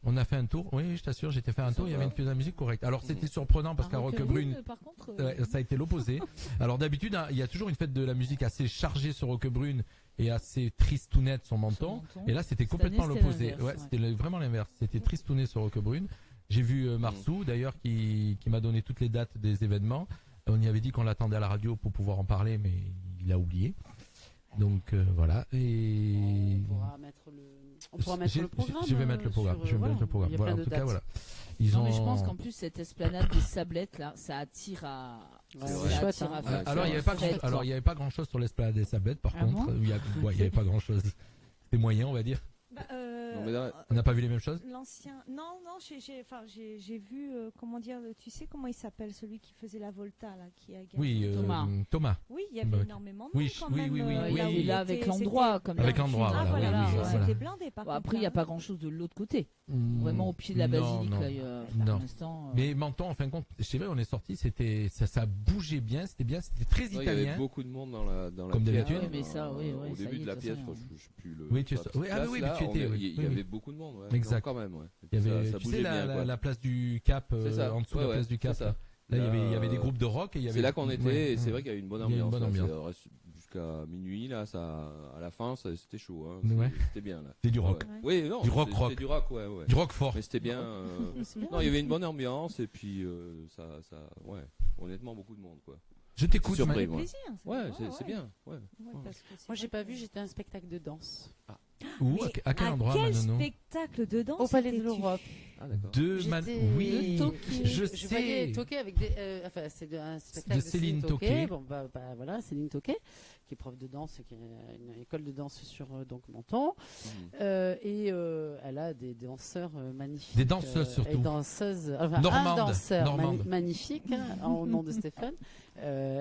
On a fait un tour, oui, je t'assure, j'étais fait un tour, il y avait une fête de la musique correcte. Alors c'était surprenant parce qu'à Roquebrune, par contre, ça a été l'opposé. Alors d'habitude, il y a toujours une fête de la musique assez chargée sur Roquebrune et assez tristounette sur Menton. Et là, c'était complètement l'opposé. Ouais, c'était vraiment l'inverse. C'était tristounet sur Roquebrune. J'ai vu Marsou, d'ailleurs, qui m'a donné toutes les dates des événements. On y avait dit qu'on l'attendait à la radio pour pouvoir en parler, mais il a oublié. Donc voilà. Et on pourra mettre le programme. Je vais mettre le programme. Je vais mettre le programme. Voilà, en tout cas, voilà. Mais je pense qu'en plus cette esplanade des Sablettes là, ça attire à. Alors il y avait pas grand chose sur l'esplanade des Sablettes. Par contre, il y avait pas grand chose. C'était moyen, on va dire. Non, mais là- On n'a pas vu les mêmes choses? L'ancien. Non, j'ai vu. Comment dire? Tu sais comment il s'appelle, celui qui faisait la Volta là, qui a gagné. Oui, Thomas. Oui, il y avait Bah, énormément de monde oui, quand oui, même. oui, oui, il oui. est là avec l'endroit, comme Avec d'habitude. l'endroit, Ah, voilà, voilà, oui, oui, c'était voilà. blindé par Bon, contre. après, il n'y a pas grand-chose de l'autre côté. Mm, Vraiment au pied de la non, basilique. non. Là, il y a- Non. pour l'instant, Mais Menton, en fin de compte, c'est vrai, on est sorti, ça bougeait bien, c'était très Non, il y italien. avait beaucoup de monde dans la Comme pièce. d'habitude. Ah oui, mais ça, oui, Au ça début y est, de la de toute pièce, façon, je sais plus le. Oui, tu es la sur- petite oui, ah place, oui, là, mais tu étais, oui. Il y Oui, avait oui. beaucoup de monde, ouais. Exact. Non, quand même, ouais. Et Il y puis avait, ça tu sais, bougeait bien, quoi. la place du Cap, C'est ça. en dessous de Ouais, la place ouais, du Cap. c'est ça. Là, il y avait des Là, groupes de rock et il y avait. C'est là qu'on était, Ouais, et c'est ouais. vrai qu'il y a eu une bonne Il y a une ambiance. bonne là. ambiance. Jusqu'à minuit, là, à la fin, c'était chaud. Hein. Ouais. C'était bien, là. C'est du rock. Ouais. Oui, non. Du rock, c'était rock. du rock, ouais. Du rock fort. Mais c'était bien. Non, il y avait une bonne ambiance, et puis ouais. Honnêtement, beaucoup de monde, quoi. Je t'écoute, Surpris, Ça fait moi. plaisir. Ouais, c'est bien. Ouais. Parce que c'est Moi, j'ai vrai pas que- vu, j'étais à un spectacle de danse. Où? Mais À quel endroit, quel Manono? spectacle de danse Au Palais de étais-tu? l'Europe. Ah, d'accord. Oui, je voyais sais. Toqué avec des. Enfin, c'est un spectacle De Céline Toqué. Bon, voilà, Céline Toqué, qui est prof de danse, qui a une école de danse sur donc Menton. Et elle a des danseurs magnifiques. Des danseuses, surtout. Et danseuses. Enfin, Normandes, un danseur normandes. magnifique, hein, au nom de Stéphane.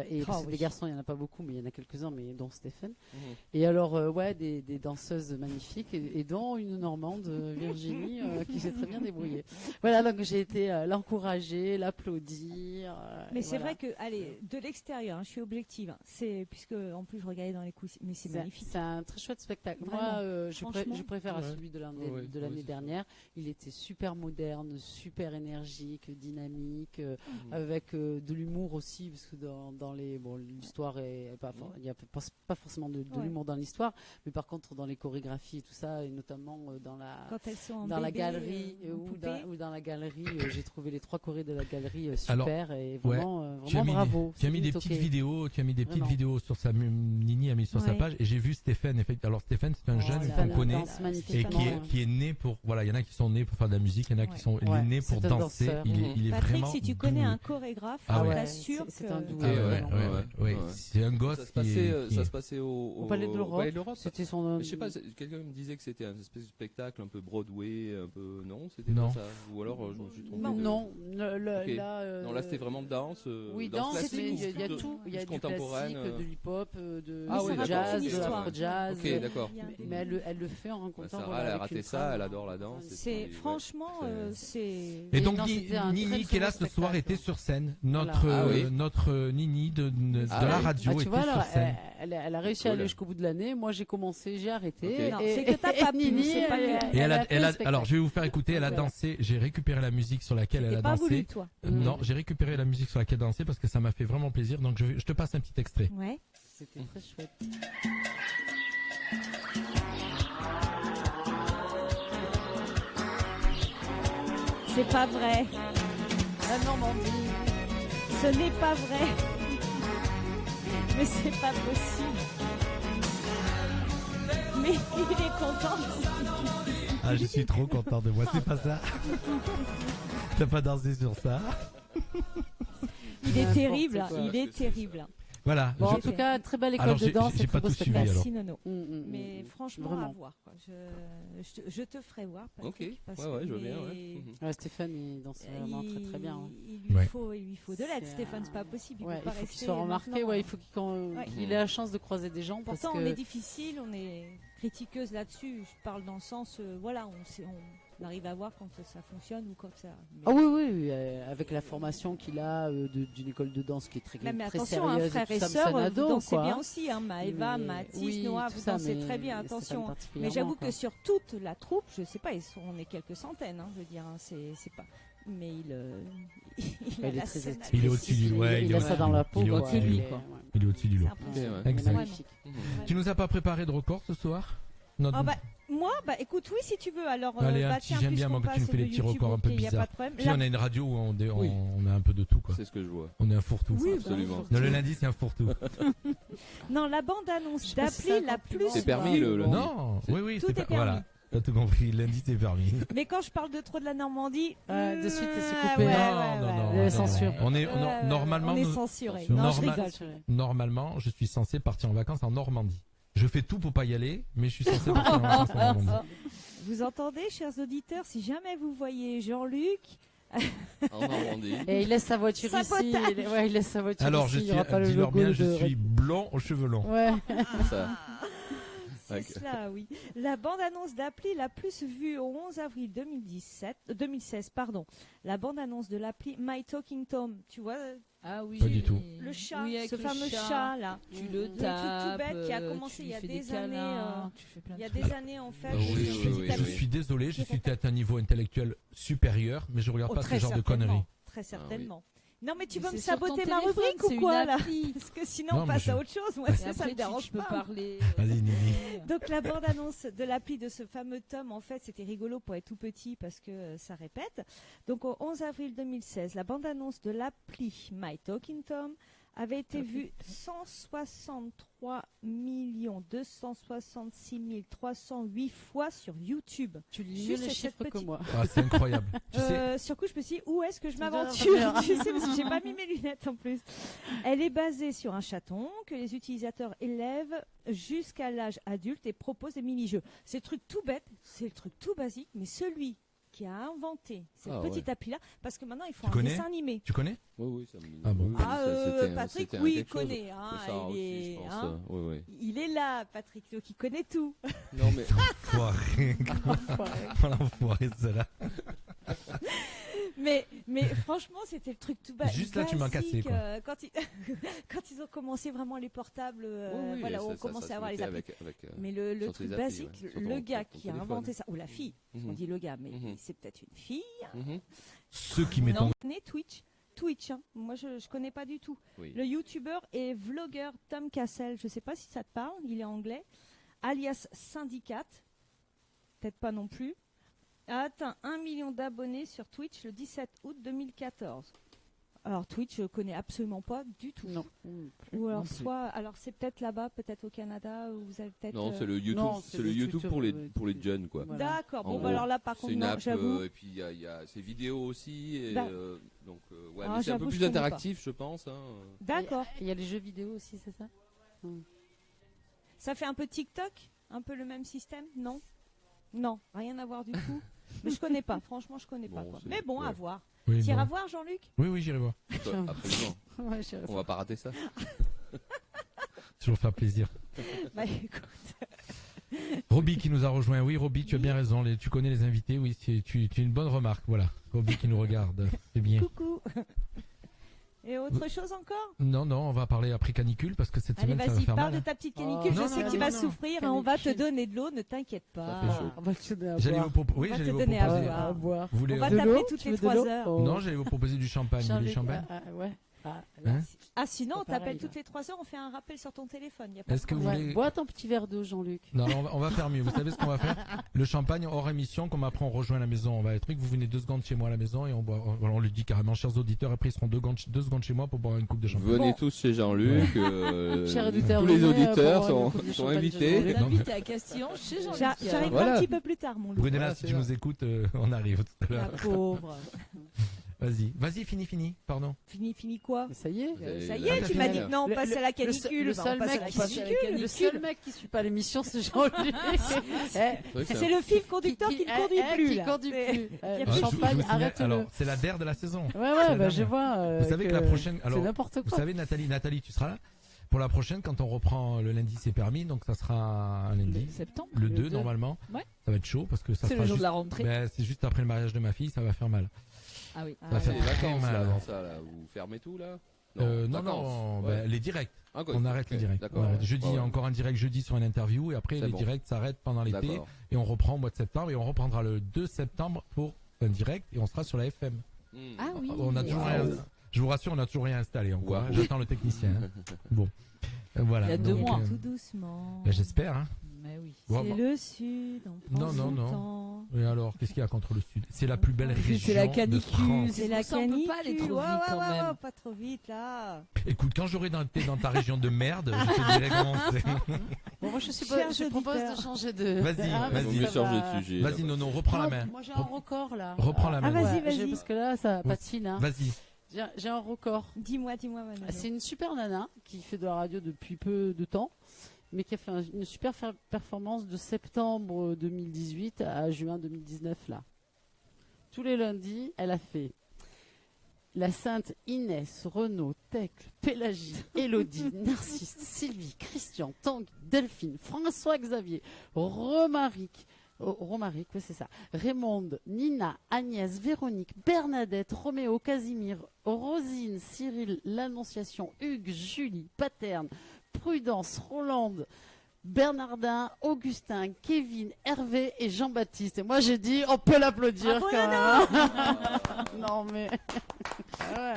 Et parce que oui. des garçons, il n'y en a pas beaucoup, mais il y en a quelques-uns, mais dont Stéphane. Mhm. Et alors, ouais, des danseuses magnifiques, et dont une Normande, Virginie, qui s'est très bien débrouillée. Voilà, donc j'ai été l'encourager, l'applaudir. Mais et c'est voilà. vrai que, allez, de l'extérieur, hein, je suis objective. Hein, puisque en plus je regardais dans les coulisses, mais c'est magnifique. C'est un très chouette spectacle. Vraiment. Moi, Franchement. je préfère à Ouais. celui de l'année Ouais, ouais, c'est dernière. Il était super moderne, super énergique, dynamique, avec de l'humour aussi, parce que dans les l'histoire est pas il y a pas forcément de Ouais. l'humour dans l'histoire, mais par contre dans les chorégraphies et tout ça, et notamment dans la Quand elles sont en dans la bébé, galerie en poupée. ou dans la galerie, j'ai trouvé les 3 chorés de la galerie Alors, super, et ouais. vraiment, Tu as mis bravo. Tu as mis des Céline petites Toqué. vidéos, Vraiment. sur sa Nini a mis sur sa Ouais. page et j'ai vu Stéphane. Alors Stéphane, c'est un Oh, jeune Stéphane qu'on connaît danse et magnifiquement. qui est né pour il y en a qui sont nés pour faire de la musique, il y en a qui Ouais. sont il est Ouais, né pour c'est un danser, danseur. il est Patrick, vraiment si tu connais doué. un chorégraphe, Ah je ouais. t'assure C'est que un doué. Ah ouais, vraiment. ouais. Ouais. C'est un gosse Ça se qui est- passait au Palais de l'Europe. Palais de l'Europe. C'était son. Mais je sais pas, quelqu'un me disait que c'était un espèce de spectacle un peu Broadway, un peu non, c'était Non. pas ça. Ou alors je me suis trompé. Non, Ok. là. Non, là c'était vraiment de danse. Oui, danse danse, mais classique il y a ou tout. Il y a plus du contemporaine, classique, de l'hip-hop, de Ah oui, du d'accord. jazz, C'est de l'histoire. l'afro-jazz. Ok, d'accord. Il y a un délire. Mais elle le fait en rencontrant. Sarah, voilà, elle a avec raté une ça, femme. elle adore la danse. et C'est puis, franchement, ouais, c'est. Et donc non, c'était un très, Nini très qui est là beau ce soir spectacle. était sur scène. Voilà. Ah oui. Notre Nini de Ah la oui. radio Tu était vois, sur alors, scène. elle a réussi à Cool. aller jusqu'au bout de l'année. Moi, j'ai commencé, j'ai arrêté. Ok. Non, Et- c'est que t'as pas pu, Nini, c'est pas que- Et a fait le spectacle. alors je vais vous faire écouter, elle a Voilà. dansé, j'ai récupéré la musique sur laquelle elle T'es a pas dansé. voulu, toi. Non, j'ai récupéré la musique sur laquelle elle a dansé parce que ça m'a fait vraiment plaisir. Donc je te passe un petit extrait. Ouais. C'était très chouette. C'est pas vrai. La Normandie. Ce n'est pas vrai. Mais c'est pas possible. Mais il est content. Ah, je suis trop content de moi, c'est pas ça. T'as pas dansé sur ça. Il est N'importe terrible. quoi. Il est terrible. Voilà. Bon, en Je- tout cas, très belle école Alors, de j'ai- danse j'ai et pas très beau tout suivi, spectacle. alors. Merci Nono. Mm. Mais franchement, Vraiment. à voir. Quoi. Je te ferai voir. Patrick, Ok. parce Ouais, que je veux bien. il Ouais. est- Ouais, Stéphane, il danse vraiment très très bien. hein. Il Ouais. lui faut de l'aide, C'est Stéphane, c'est pas possible. Ouais, peut il pas faut qu'il rester soit remarqué. maintenant. Ouais, il faut qu'il ait la chance de croiser des gens. Pourtant, parce on que est difficile, on est critiqueuse là-dessus. Je parle dans le sens, voilà, on arrive à voir quand ça fonctionne ou quand ça. Mais- Ah oui, avec la formation qu'il a d'une école de danse qui est très, Là, mais très attention, sérieuse. frère tout et ça, mais sœur, c'est un vous ado, dansez quoi. bien aussi. Hein, Maëva, Mais- Mathis, oui, Noah, tout vous ça, dansez mais très bien, Stéphane attention. Mais particulièrement, j'avoue quoi. que sur toute la troupe, je sais pas, on est quelques centaines, hein, je veux dire, hein, c'est pas. Mais il a Il est la très scène. Il est au-dessus du- ouais, il il est a ça au-dessus dans du- la peau. il est quoi. au-dessus de lui, est- quoi. ouais. Il est au-dessus du lot. C'est impressionnant. Ok, ouais. Excellent. Magnifique. Tu nous as pas préparé de record ce soir? Notre- Oh, bah, moi, écoute, oui, si tu veux. Alors, Allez, un bah, petit, tiens, j'aime bien puisqu'on moi quand tu nous passe fais les de petits YouTube, records un peu ok, y a pas bizarres. de problème. Puis La- on a une radio où on Oui. a un peu de tout, quoi. C'est ce que je vois. On est un fourre-tout. Oui, Absolument. Non, le lundi, c'est un fourre-tout. Non, la bande-annonce Je sais pas si c'est d'appli un la compliment. plus. C'est permis le lundi. Non, oui, Tout c'est est pas. permis. Voilà, t'as tout compris. Lundi, c'est permis. Mais quand je parle de trop de la Normandie. De suite, c'est ah, coupé. ouais, Non, ouais, ouais, censure. ouais. On est Ouais, normalement. On est nous- censuré. Censure. Non, je Normal- rigole. Normalement, je suis censé partir en vacances en Normandie. Je fais tout pour pas y aller, mais je suis censé partir en vacances en Normandie. Vous entendez, chers auditeurs, si jamais vous voyez Jean-Luc, En Normandie. Et il laisse sa voiture Sabotage. ici. Il laisse sa voiture Alors, ici. je il y aura pas le dis-leur logo bien, de je suis Red- blond aux cheveux longs. Ouais. Ça. c'est Ok. cela, oui. La bande-annonce d'appli la plus vue au 11 avril 2016, pardon. La bande-annonce de l'appli My Talking Tom, tu vois, Ah oui. Pas du tout. le chat, Oui, avec ce le fameux chat. chat là. Tu le truc tapes. tout bête qui a tu commencé lui il y a fais des câlins, années, tu fais plein Il y a de trucs. des années en fait. Oui, oui, petit oui, à Je petit. suis désolé, je Qui suis répète. peut-être à un niveau intellectuel supérieur, mais je regarde Oh, pas ce très genre de certainement, conneries. Très certainement. Non mais tu Mais veux me c'est sur ton saboter ma téléphone, rubrique ou c'est quoi une là appli. Parce que sinon Non, on mais passe je- à autre chose. Moi Et ça après, me dérange tu peux pas. parler. Vas-y, Nini. Donc la bande-annonce de l'appli de ce fameux Tom, en fait, c'était rigolo pour être tout petit parce que ça répète. Donc au 11 avril 2016, la bande-annonce de l'appli My Talking Tom avait été vue 163 266 308 fois sur YouTube. Tu lis Juste mieux les cette chiffres que petite- moi. Ah, c'est incroyable. Tu sais, Sur coup, je me suis dit, où est-ce que je C'est m'aventure déjà la Tu sais, parce que j'ai pas mis mes lunettes en plus. Elle est basée sur un chaton que les utilisateurs élèvent jusqu'à l'âge adulte et propose des mini-jeux. C'est le truc tout bête, c'est le truc tout basique, mais celui qui a inventé cette Ah, petite appli-là, parce que maintenant, il faut Tu un connais dessin animé. tu connais Oui, oui, ça me... Ah bon. oui, oui, Ah, ça, c'était- Patrick, c'était un oui, il quelque chose. connaît. Hein, C'est ça il, aussi, est, je pense. hein, Oui, oui. il est là, Patrick, donc il connaît tout. Non, mais Enfoiré. Oh, l'enfoiré, celle-là. Mais franchement, c'était le truc tout bas. Juste là, tu m'as cassé, quoi. Quand, quand ils ont commencé vraiment les portables, oui, oui, voilà, ça- on ça- commençait ça à avoir se les mettait applis. avec, Mais le sur truc tes applis, basique, ouais, sur le ton- gars ton qui a téléphone. inventé ça, ou la fille, on Mhm. dit le gars, mais Mhm. c'est peut-être une fille. Mhm. Ceux qui mettent Non, on est Twitch, hein. Moi je connais pas du tout. Oui. Le youtubeur et vlogueur Tom Cassell, je sais pas si ça te parle, il est anglais, alias Syndicate, peut-être pas non plus, a atteint 1 million d'abonnés sur Twitch le 17 août 2014. Alors Twitch, je connais absolument pas du tout. Non. Ou alors Non plus. soit, alors c'est peut-être là-bas, peut-être au Canada, où vous avez peut-être. Non, c'est le YouTube, Non, c'est le YouTube pour les jeunes, quoi. Voilà. D'accord. En Bon, bah gros, alors là, par C'est contre, une non, app, j'avoue. et puis il y a ses vidéos aussi, et, Bah. donc ouais, Ah, mais c'est un j'avoue, peu je plus connais pas. interactif, je pense. Hein. D'accord. Il y a les jeux vidéo aussi, c'est ça Ça fait un peu TikTok, un peu le même système, non? Non, rien à voir du tout. Mais je connais pas, franchement, je connais pas. Bon, Quoi. c'est- Mais bon, à ouais. voir. Oui, T'iras bon. voir, Jean-Luc? Oui, oui, j'irai voir. Absolument. Ouais, je On va pas rater ça. Toujours faire plaisir. Bah, écoute. Roby qui nous a rejoint. Oui, Roby, tu as bien raison. Tu connais les invités. Oui, tu une bonne remarque. Voilà. Roby qui nous regarde. C'est bien. Coucou. Et autre chose encore? Non, non, on va parler après canicule parce que cette Allez, semaine ça va vas-y, faire parle mal. de hein. ta petite Oh. canicule. Non, Je sais non, que tu non, vas non. souffrir et on va te Canicule. donner de l'eau, ne t'inquiète pas. fait chaud. On va te donner à J'allais boire. vous proposer. Oui, On va j'allais te vous donner à proposer. boire. À boire. Vous voulez- On va De t'appeler l'eau toutes Tu les veux de 3 l'eau heures. Oh. Non, j'allais vous proposer du champagne. Vous voulez du champagne Ouais. Ah, Hein Ah, sinon, C'est on pas t'appelle pareil, toutes là. les 3 heures, on fait un rappel sur ton téléphone. Y a pas Est-ce de que vous problème. voulez- Bois ton petit verre d'eau, Jean-Luc. Non, non, on va faire mieux. Vous savez ce qu'on va faire? Le champagne hors émission, comme après on rejoint la maison, on va être truc. Vous venez 2 secondes chez moi à la maison et on boit. On le dit carrément, chers auditeurs. Après, ils seront 2 secondes chez moi pour boire une coupe de champagne. Venez Bon. tous chez Jean-Luc. Chers auditeurs, tous les venez, auditeurs pour boire une sont, coupe de sont champagne invités. chez Non, T'invites à Castillon chez Jean-Luc. J'arrive Voilà. un petit peu plus tard, mon loup. Brunella, Voilà, si c'est tu ça. nous écoutes, on arrive tout à La l'heure. pauvre. Vas-y, fini. Pardon. Fini quoi? Mais ça y est. Vous avez Ça y la est, tu m'as dit finale. que non, on passe à la Le canicule. Bah, on seul passe à mec la qui suit- canicule. le seul mec qui suit pas l'émission, c'est Jean-Luc. C'est vrai que C'est le fil conducteur qui ne conduit plus. Qui là. conduit C'est- plus. y a Le plus de champagne, je vous signale- arrête-le. Alors, c'est la DER de la saison. Ouais, c'est ouais, la bah je dernière. vois. Vous savez que la prochaine. C'est Alors, n'importe vous quoi. savez, Nathalie, tu seras là. Pour la prochaine, quand on reprend le lundi, c'est permis. Donc, ça sera un lundi. Septembre. Le 2, 2. normalement. Ouais. Ça va être chaud parce que ça C'est sera le jour juste. de la rentrée. Ben, c'est juste après le mariage de ma fille, ça va faire mal. Ah oui. Ça va C'est faire les très vacances mal. là, avant ça, là. Vous fermez tout là Non, vacances. ben, Ouais. les directs. Ah, quoi, On arrête les ok, directs. D'accord. On arrête. Jeudi, Ouais, ouais. encore un direct jeudi sur une interview et après C'est les bon. directs s'arrêtent pendant l'été D'accord. et on reprend au mois de septembre et on reprendra le 2 septembre pour un direct et on sera sur la FM. Ah oui. On a toujours rien. Je vous rassure, on a toujours rien installé encore. Wow. J'attends le technicien. hein. Bon, voilà. Il y a 2 donc, mois. Tout doucement. ben, j'espère. Hein. Mais oui. Bon, C'est bah. le sud. On prend Non, son non. temps. Et alors, qu'est-ce qu'il y a contre le sud? C'est la plus belle région C'est la de canicule. France. C'est la Ça, on peut canicule. pas aller trop vite, quand même. Pas trop vite là. Écoute, quand j'aurai été dans ta région de merde, je te dirai comment c'est. Bon, moi je Chers propose auditeurs. de changer de. Vas-y, Ah, vas-y. Vaut ça mieux va. changer de sujet. Vas-y, Nono, reprends la Non, main. Moi j'ai un record là. Reprends la main. Ah, vas-y, Ouais, vas-y. Parce que là, ça a pas de fil. Hein. Vas-y. J'ai un record. Dis-moi, Manolo. C'est une super nana qui fait de la radio depuis peu de temps mais qui a fait une super performance de septembre 2018 à juin 2019 là. Tous les lundis, elle a fait la Sainte Inès, Renaud, Thècle, Pélagie, Élodie, Narcisse, Sylvie, Christian, Tanguy, Delphine, François-Xavier, Romaric, oui c'est ça, Raymonde, Nina, Agnès, Véronique, Bernadette, Roméo, Casimir, Rosine, Cyril, l'Annonciation, Hugues, Julie, Paterne, Prudence, Rolande, Bernardin, Augustin, Kevin, Hervé et Jean-Baptiste. Et moi j'ai dit, on peut l'applaudir quand même. Non mais, ouais.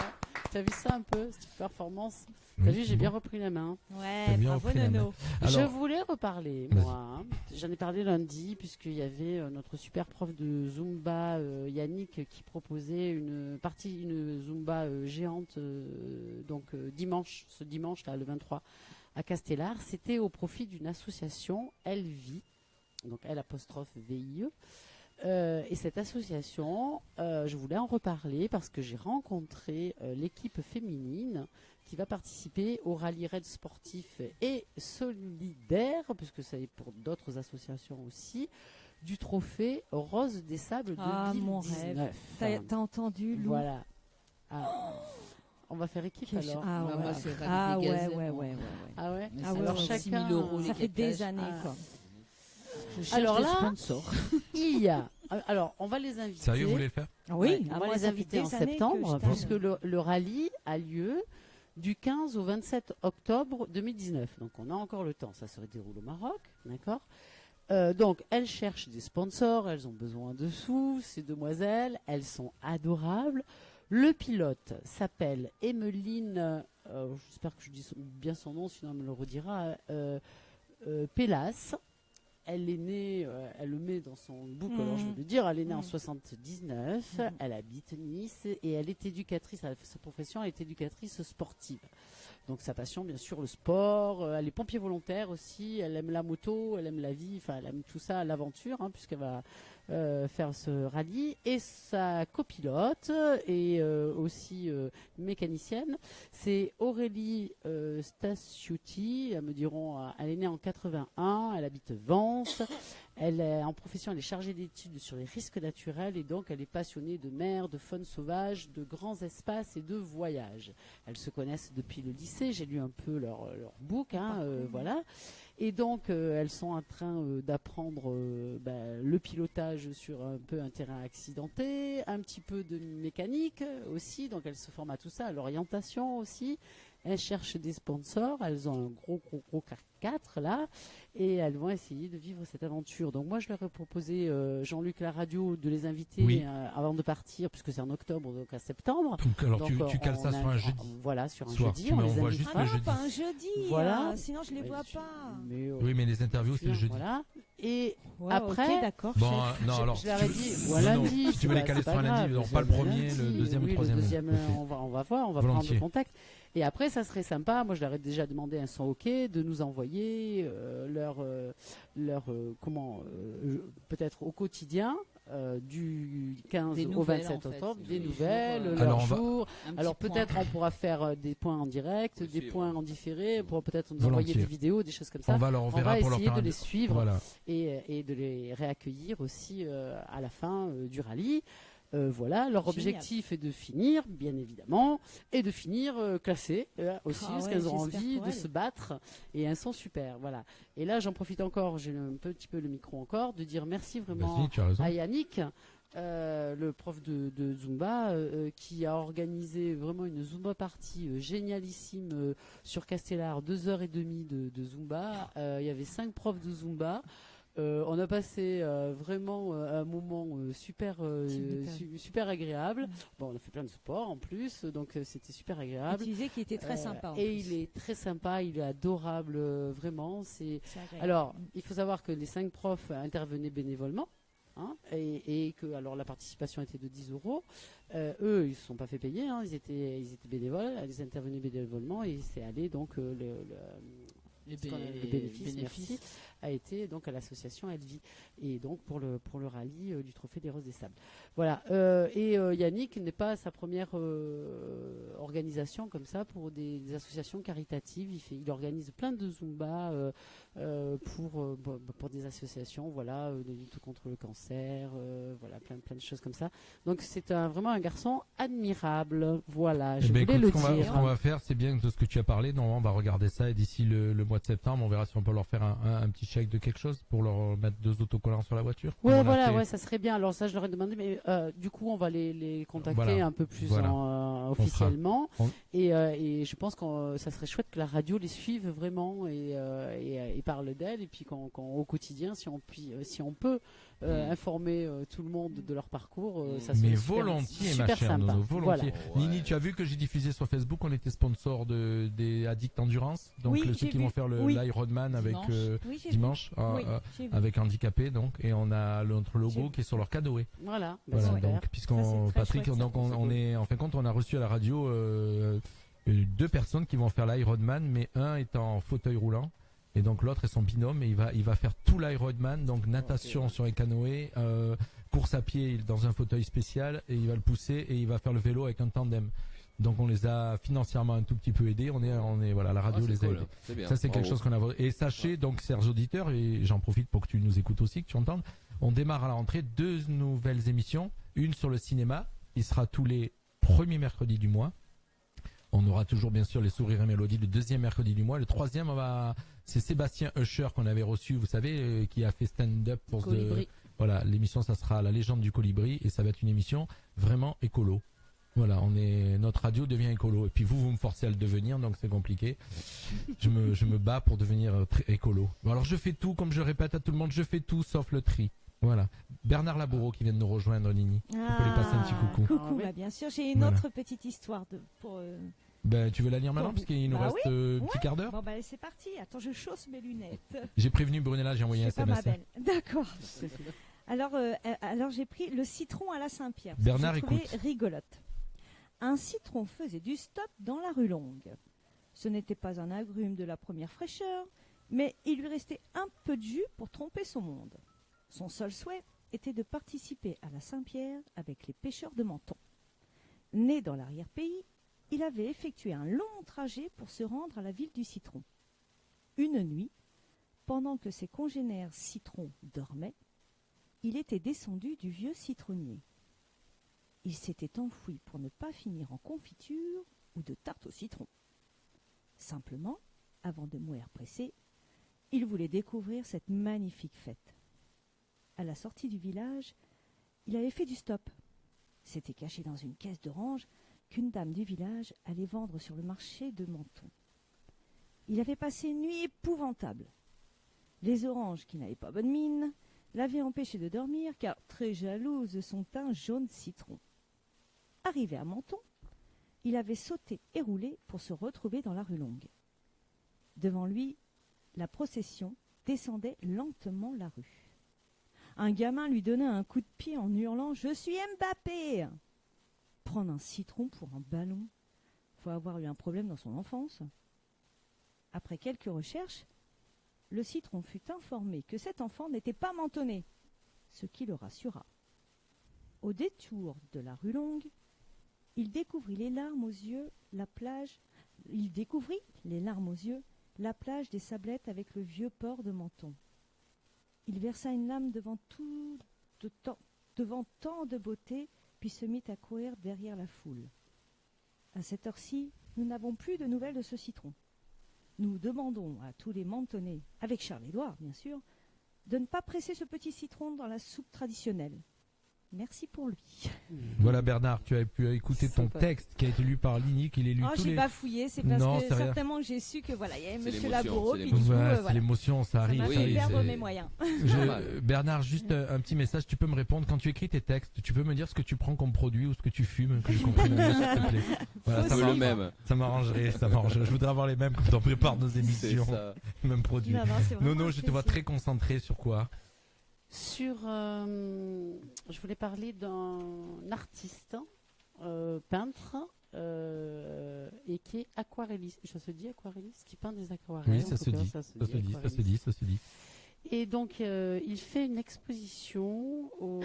T'as vu ça un peu, cette performance? T'as vu, j'ai bien repris la main. Ouais, bravo Nono. Je voulais reparler, moi. J'en ai parlé lundi, puisqu'il y avait notre super prof de Zumba, Yannick, qui proposait une Zumba géante, ce dimanche, là, le 23, à Castellar. C'était au profit d'une association, LVI, donc L''VIE. Et cette association, je voulais en reparler parce que j'ai rencontré l'équipe féminine qui va participer au rallye raid sportif et solidaire, puisque ça est pour d'autres associations aussi, du trophée Rose des Sables 2019. Mon rêve. T'as entendu, Lou? Voilà. On va faire équipe alors. Ouais. Ah ouais. Alors chacun 6 000 euros. Ça fait des années quoi. Alors là, il y a. Alors, on va les inviter. Sérieux, vous voulez le faire? Oui, on va les inviter en septembre, puisque le rallye a lieu du 15 au 27 octobre 2019. Donc, on a encore le temps. Ça se déroule au Maroc, d'accord? Donc, elles cherchent des sponsors, elles ont besoin de sous, ces demoiselles, elles sont adorables. Le pilote s'appelle Emeline, j'espère que je dis bien son nom, sinon elle me le redira, Pélas. Elle est née, elle le met dans son book, alors je vais le dire, elle est née en 79, elle habite Nice et elle est éducatrice, elle a fait sa profession, elle est éducatrice sportive. Donc sa passion, bien sûr, le sport, elle est pompier volontaire aussi, elle aime la moto, elle aime la vie, enfin elle aime tout ça, l'aventure, puisqu'elle va faire ce rallye. Et sa copilote et aussi mécanicienne, c'est Aurélie Staciuti, elles me diront, elle est née en 81, elle habite Vence. Elle est en profession, elle est chargée d'études sur les risques naturels et donc elle est passionnée de mer, de faune sauvage, de grands espaces et de voyages. Elles se connaissent depuis le lycée, j'ai lu un peu leur book, voilà. Et donc elles sont en train d'apprendre le pilotage sur un peu un terrain accidenté, un petit peu de mécanique aussi, donc elles se forment à tout ça, à l'orientation aussi. Elles cherchent des sponsors, elles ont un gros 4 là, et elles vont essayer de vivre cette aventure. Donc moi je leur ai proposé, Jean-Luc la radio, de les inviter avant de partir, puisque c'est en octobre, donc à septembre. Donc, alors donc, tu cales ça sur un jeudi. Voilà, sur un soir. jeudi. On les voit juste le jeudi. Pas un jeudi, voilà. Sinon je les vois pas. Oui, mais les interviews c'est le jeudi. Voilà. Et après, okay, d'accord, bon, non, alors, je leur ai dit, lundi. Si tu veux les caler sur un lundi, non, pas le premier, le deuxième, le troisième. Le deuxième, on va voir, on va prendre le contact. Et après, ça serait sympa. Moi, je leur ai déjà demandé un son OK, de nous envoyer peut-être au quotidien, du 15 au 27 octobre, des nouvelles, leurs jours. Alors peut-être on pourra faire des points en direct, des points en différé, pour peut-être nous envoyer des vidéos, des choses comme ça. On va essayer de les suivre et de les réaccueillir aussi à la fin du rallye. Voilà, leur objectif est de finir, bien évidemment, et de finir classé aussi, parce qu'elles ont envie de se battre, et elles sont super, voilà. Et là, j'en profite encore, j'ai un petit peu le micro encore, de dire merci vraiment à Yannick, le prof de Zumba, qui a organisé vraiment une Zumba party génialissime sur Castellar, 2h30 de Zumba. Il y avait 5 profs de Zumba. On a passé vraiment un moment super agréable. Bon, on a fait plein de sports en plus, donc c'était super agréable. Tu disais qu'il était très sympa. Il est très sympa, il est adorable, vraiment. Alors, il faut savoir que les 5 profs intervenaient bénévolement. Et que alors la participation était de 10 €. Eux, ils ne se sont pas fait payer, ils étaient bénévoles, ils intervenaient bénévolement et c'est allé donc Le bénéfice, merci, a été donc à l'association Elvie et donc pour le rallye du Trophée des Roses des Sables. Voilà. Et Yannick n'est pas sa première organisation comme ça pour des associations caritatives. Il organise plein de Zumba pour des associations, voilà, de lutte contre le cancer, voilà, plein de choses comme ça. Donc c'est vraiment un garçon admirable. Voilà, je voulais écoute, le ce dire. qu'on va faire, c'est bien de ce que tu as parlé. Normalement, on va regarder ça et d'ici le mois de septembre, on verra si on peut leur faire un petit chèque de quelque chose pour leur mettre 2 autocollants sur la voiture. Ouais, voilà, ouais, ça serait bien. Alors ça, je leur ai demandé, mais du coup, on va les contacter un peu plus officiellement. Et je pense que ça serait chouette que la radio les suive vraiment et parle d'elle. Et puis au quotidien, si on peut informer tout le monde de leur parcours, ça serait volontiers, super ma chère sympa. Nono, volontiers. Voilà. Nini, tu as vu que j'ai diffusé sur Facebook, on était sponsor des Addict Endurance, donc Oui, ceux qui vu. vont faire l'Ironman avec Oui, j'ai dimanche vu. J'ai vu. avec handicapés, donc, et on a notre logo J'ai qui est sur leur canoë. Voilà. Voilà, Super. donc Ça, puisqu'on c'est très Patrick, chouette, donc ça. on est en fin de compte, on a reçu à la radio 2 personnes qui vont faire l'Ironman, mais un est en fauteuil roulant. Et donc l'autre est son binôme et il va faire tout l'Ironman, donc natation sur un canoë, course à pied dans un fauteuil spécial et il va le pousser et il va faire le vélo avec un tandem. Donc on les a financièrement un tout petit peu aidés, on est voilà, la radio les a aidés. C'est bien. Ça c'est quelque Bravo. chose qu'on a. Et sachez donc, chers auditeurs, et j'en profite pour que tu nous écoutes aussi, que tu entendes, on démarre à la rentrée 2 nouvelles émissions, une sur le cinéma, il sera tous les premiers mercredis du mois. On aura toujours bien sûr les sourires et mélodies le 2e mercredi du mois. Le 3e, c'est Sébastien Usher qu'on avait reçu, vous savez, qui a fait stand-up pour Colibri. Voilà, l'émission ça sera La Légende du Colibri et ça va être une émission vraiment écolo. Voilà, notre radio devient écolo. Et puis vous me forcez à le devenir, donc c'est compliqué. Je me bats pour devenir très écolo. Bon, alors je fais tout, comme je répète à tout le monde, je fais tout sauf le tri. Voilà. Bernard Laboureau qui vient de nous rejoindre, Nini. On peut lui passer un petit coucou. Coucou, bah, bien sûr. J'ai une Voilà. autre petite histoire pour. Ben, tu veux la lire maintenant parce qu'il nous Bah reste un petit quart d'heure. Bon, bah, c'est parti. Attends, je chausse mes lunettes. J'ai prévenu Brunella, j'ai envoyé un C'est pas ma SMS. belle. D'accord. Alors j'ai pris le citron à la Saint-Pierre. parce que Bernard, j'ai trouvé écoute. rigolote. Un citron faisait du stop dans la rue Longue. Ce n'était pas un agrume de la première fraîcheur, mais il lui restait un peu de jus pour tromper son monde. Son seul souhait était de participer à la Saint-Pierre avec les pêcheurs de Menton. Né dans l'arrière-pays, il avait effectué un long trajet pour se rendre à la ville du citron. Une nuit, pendant que ses congénères citrons dormaient, il était descendu du vieux citronnier. Il s'était enfoui pour ne pas finir en confiture ou de tarte au citron. Simplement, avant de mourir pressé, il voulait découvrir cette magnifique fête. À la sortie du village, il avait fait du stop. S'était caché dans une caisse d'oranges qu'une dame du village allait vendre sur le marché de Menton. Il avait passé une nuit épouvantable. Les oranges, qui n'avaient pas bonne mine, l'avaient empêché de dormir car très jalouse de son teint jaune citron. Arrivé à Menton, il avait sauté et roulé pour se retrouver dans la rue Longue. Devant lui, la procession descendait lentement la rue. Un gamin lui donnait un coup de pied en hurlant « Je suis Mbappé !» Prendre un citron pour un ballon, faut avoir eu un problème dans son enfance. Après quelques recherches, le citron fut informé que cet enfant n'était pas mentonné, ce qui le rassura. Au détour de la rue Longue, il découvrit les larmes aux yeux la plage des Sablettes avec le vieux port de Menton. Il versa une lame devant tant de beauté, puis se mit à courir derrière la foule. À cette heure-ci, nous n'avons plus de nouvelles de ce citron. Nous demandons à tous les Mentonnais, avec Charles-Édouard bien sûr, de ne pas presser ce petit citron dans la soupe traditionnelle. Merci pour lui. Voilà Bernard, tu as pu écouter ton Sympa. texte qui a été lu par Lini, qu'il est lu tous J'ai les... bafouillé, c'est parce Non, que c'est rien. certainement que j'ai su que voilà, il y avait C'est Monsieur l'émotion, Laboureau, c'est puis du coup, Ouais, c'est voilà. l'émotion, ça Ça arrive. m'a Oui, ça fait arrive, perdre c'est- mes moyens. Bernard, juste un petit message, tu peux me répondre quand tu écris tes textes, tu peux me dire ce que tu prends comme produit ou ce que tu fumes, que je comprenne mieux, s'il te plaît. Voilà, ça Faut le suivre. même. m'arrangerait, ça m'arrangerait. Je voudrais avoir les mêmes quand on prépare nos C'est émissions, ça. même produit. Non, c'est vraiment Nono, je te vois apprécié. très concentré sur quoi? Je voulais parler d'un artiste, peintre, et qui est aquarelliste. Je se dis aquarelliste, qui peint des aquarelles. Oui, ça se dit. Et donc, il fait une exposition au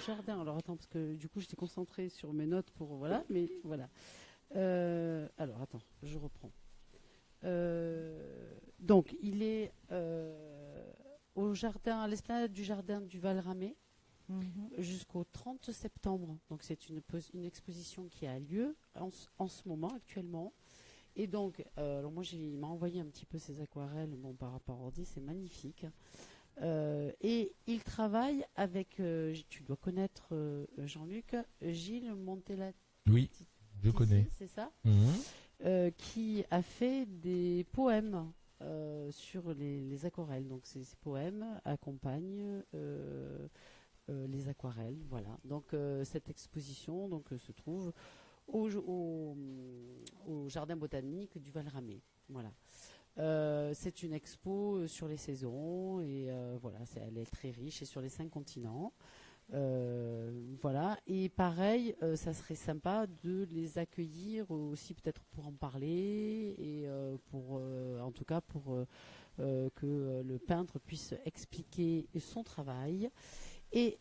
jardin. Alors, attends, parce que du coup, j'étais concentrée sur mes notes pour... Voilà, mais voilà. Alors, attends, je reprends. Donc, il est au jardin, à l'esplanade du jardin du Val-Ramée, jusqu'au 30 septembre. Donc, c'est une exposition qui a lieu en ce moment, actuellement. Et donc, alors moi, il m'a envoyé un petit peu ses aquarelles, bon, par rapport à ordi, c'est magnifique. Et il travaille avec, tu dois connaître Jean-Luc, Gilles Montella. Oui, je connais. C'est ça, qui a fait des poèmes sur les aquarelles. Donc, ces poèmes accompagnent les aquarelles. Voilà. Donc, cette exposition se trouve au jardin botanique du Val-Ramée. Voilà. C'est une expo sur les saisons et voilà, elle est très riche et sur les 5 continents. Voilà. Et pareil, ça serait sympa de les accueillir aussi peut-être pour en parler et en tout cas pour que le peintre puisse expliquer son travail. Et